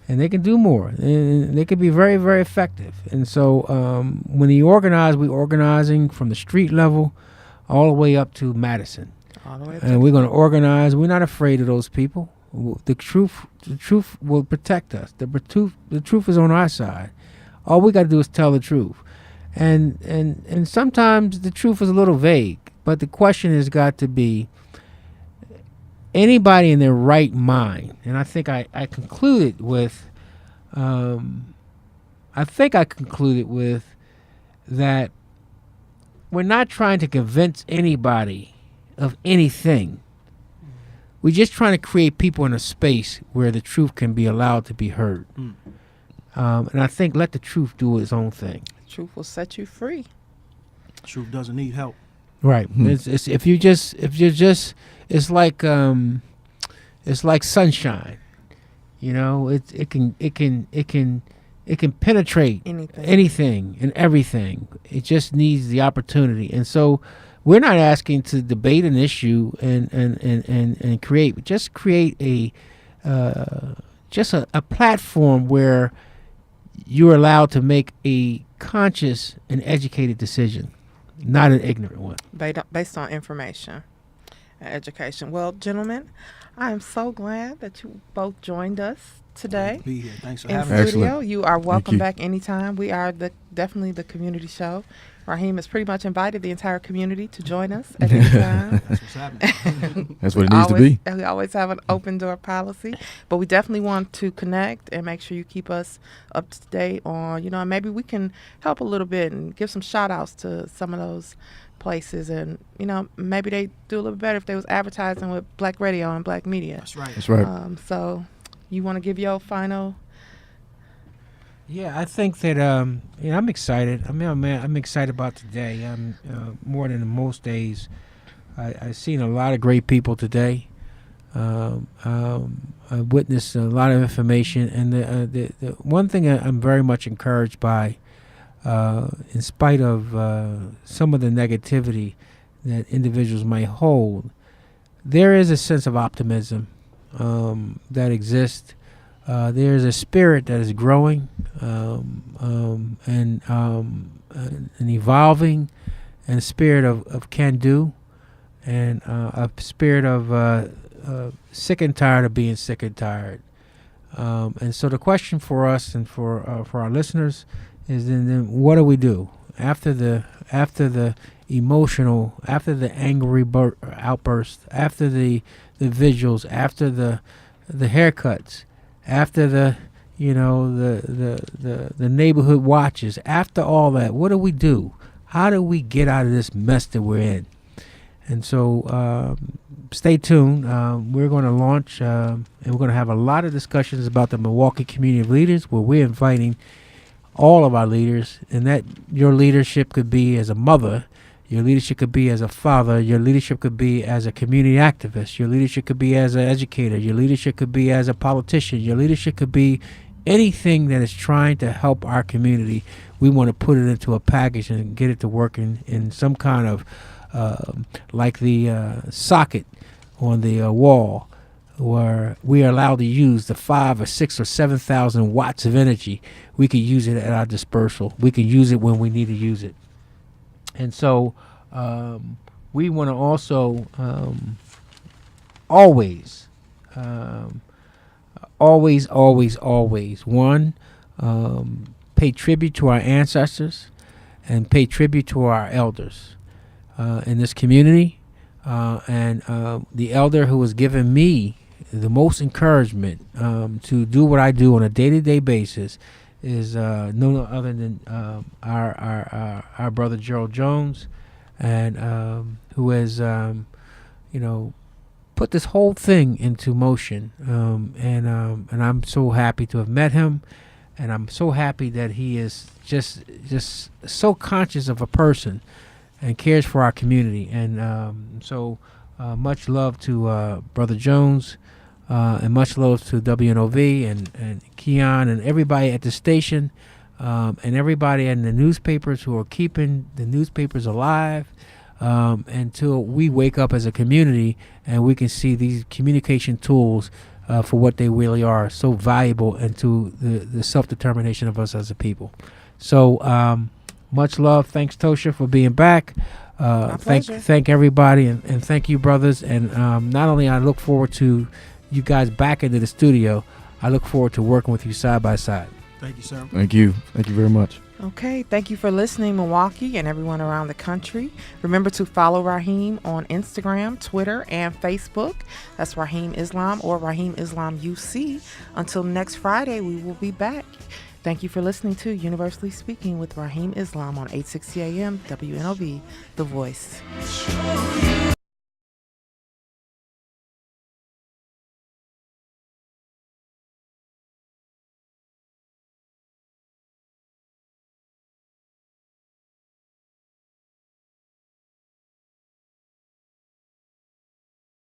and they can do more, and they can be very, very effective. And so when you organize, we're organizing from the street level all the way up to Madison. All the way up And we're going to organize. We're not afraid of those people. The truth will protect us. The truth is on our side. All we got to do is tell the truth. And sometimes the truth is a little vague, but the question has got to be, anybody in their right mind, and I think I concluded with that we're not trying to convince anybody of anything. We're just trying to create people in a space where the truth can be allowed to be heard. And I think let the truth do its own thing. Truth will set you free. Truth doesn't need help. Right. It's like sunshine. You know, it can penetrate anything and everything. It just needs the opportunity. And so we're not asking to debate an issue and create a platform where you're allowed to make a conscious and educated decision, not an ignorant one. Based on information and education. Well, gentlemen, I am so glad that you both joined us today. Great to be here. Thanks for In having me. studio. Excellent. You are welcome you. back anytime. We are definitely the community show. Raheem has pretty much invited the entire community to join us at any time. That's what's happening. That's what it needs to be. We always have an open door policy, but we definitely want to connect and make sure you keep us up to date on, maybe we can help a little bit and give some shout outs to some of those places, and maybe they do a little better if they was advertising with Black radio and Black media. That's right. That's right. So you want to give your final? Yeah, I think that I'm excited. I'm excited about today. I'm more than most days. I've seen a lot of great people today. I witnessed a lot of information, and the one thing I'm very much encouraged by, in spite of some of the negativity that individuals might hold, there is a sense of optimism that exists. There's a spirit that is growing and evolving, and a spirit of can-do, and a spirit of sick and tired of being sick and tired. And so the question for us and for our listeners is, then what do we do after the emotional, after the angry outburst, after the vigils, after the haircuts, after the neighborhood watches, after all that? What do we do? How do we get out of this mess that we're in? And so stay tuned. We're going to launch, and we're going to have a lot of discussions about the Milwaukee Community of Leaders, where we're inviting all of our leaders, and that your leadership could be as a mother, your leadership could be as a father, your leadership could be as a community activist, your leadership could be as an educator, your leadership could be as a politician, your leadership could be anything that is trying to help our community. We want to put it into a package and get it to work in some kind of like the socket on the wall, where we are allowed to use the 5 or 6 or 7,000 watts of energy. We can use it at our dispersal. We can use it when we need to use it. And so we want to also always, one, pay tribute to our ancestors and pay tribute to our elders in this community. And the elder who has given me the most encouragement to do what I do on a day-to-day basis is no other than our brother Gerald Jones, and who has put this whole thing into motion. And I'm so happy to have met him, and I'm so happy that he is just so conscious of a person and cares for our community. And so much love to Brother Jones, and much love to WNOV and Keon and everybody at the station, and everybody in the newspapers who are keeping the newspapers alive until we wake up as a community and we can see these communication tools for what they really are, so valuable, and to the self-determination of us as a people. So much love. Thanks, Tosha, for being back. Thank everybody, and thank you, brothers. And not only I look forward to you guys back into the studio, I look forward to working with you side by side. Thank you, sir. Thank you very much. Okay, thank you for listening, Milwaukee and everyone around the country. Remember to follow Rahim on Instagram, Twitter, and Facebook. That's Rahim Islam or Rahim Islam UC. Until next Friday, we will be back. Thank you for listening to Universally Speaking with Rahim Islam on 860 AM WNOV, The Voice.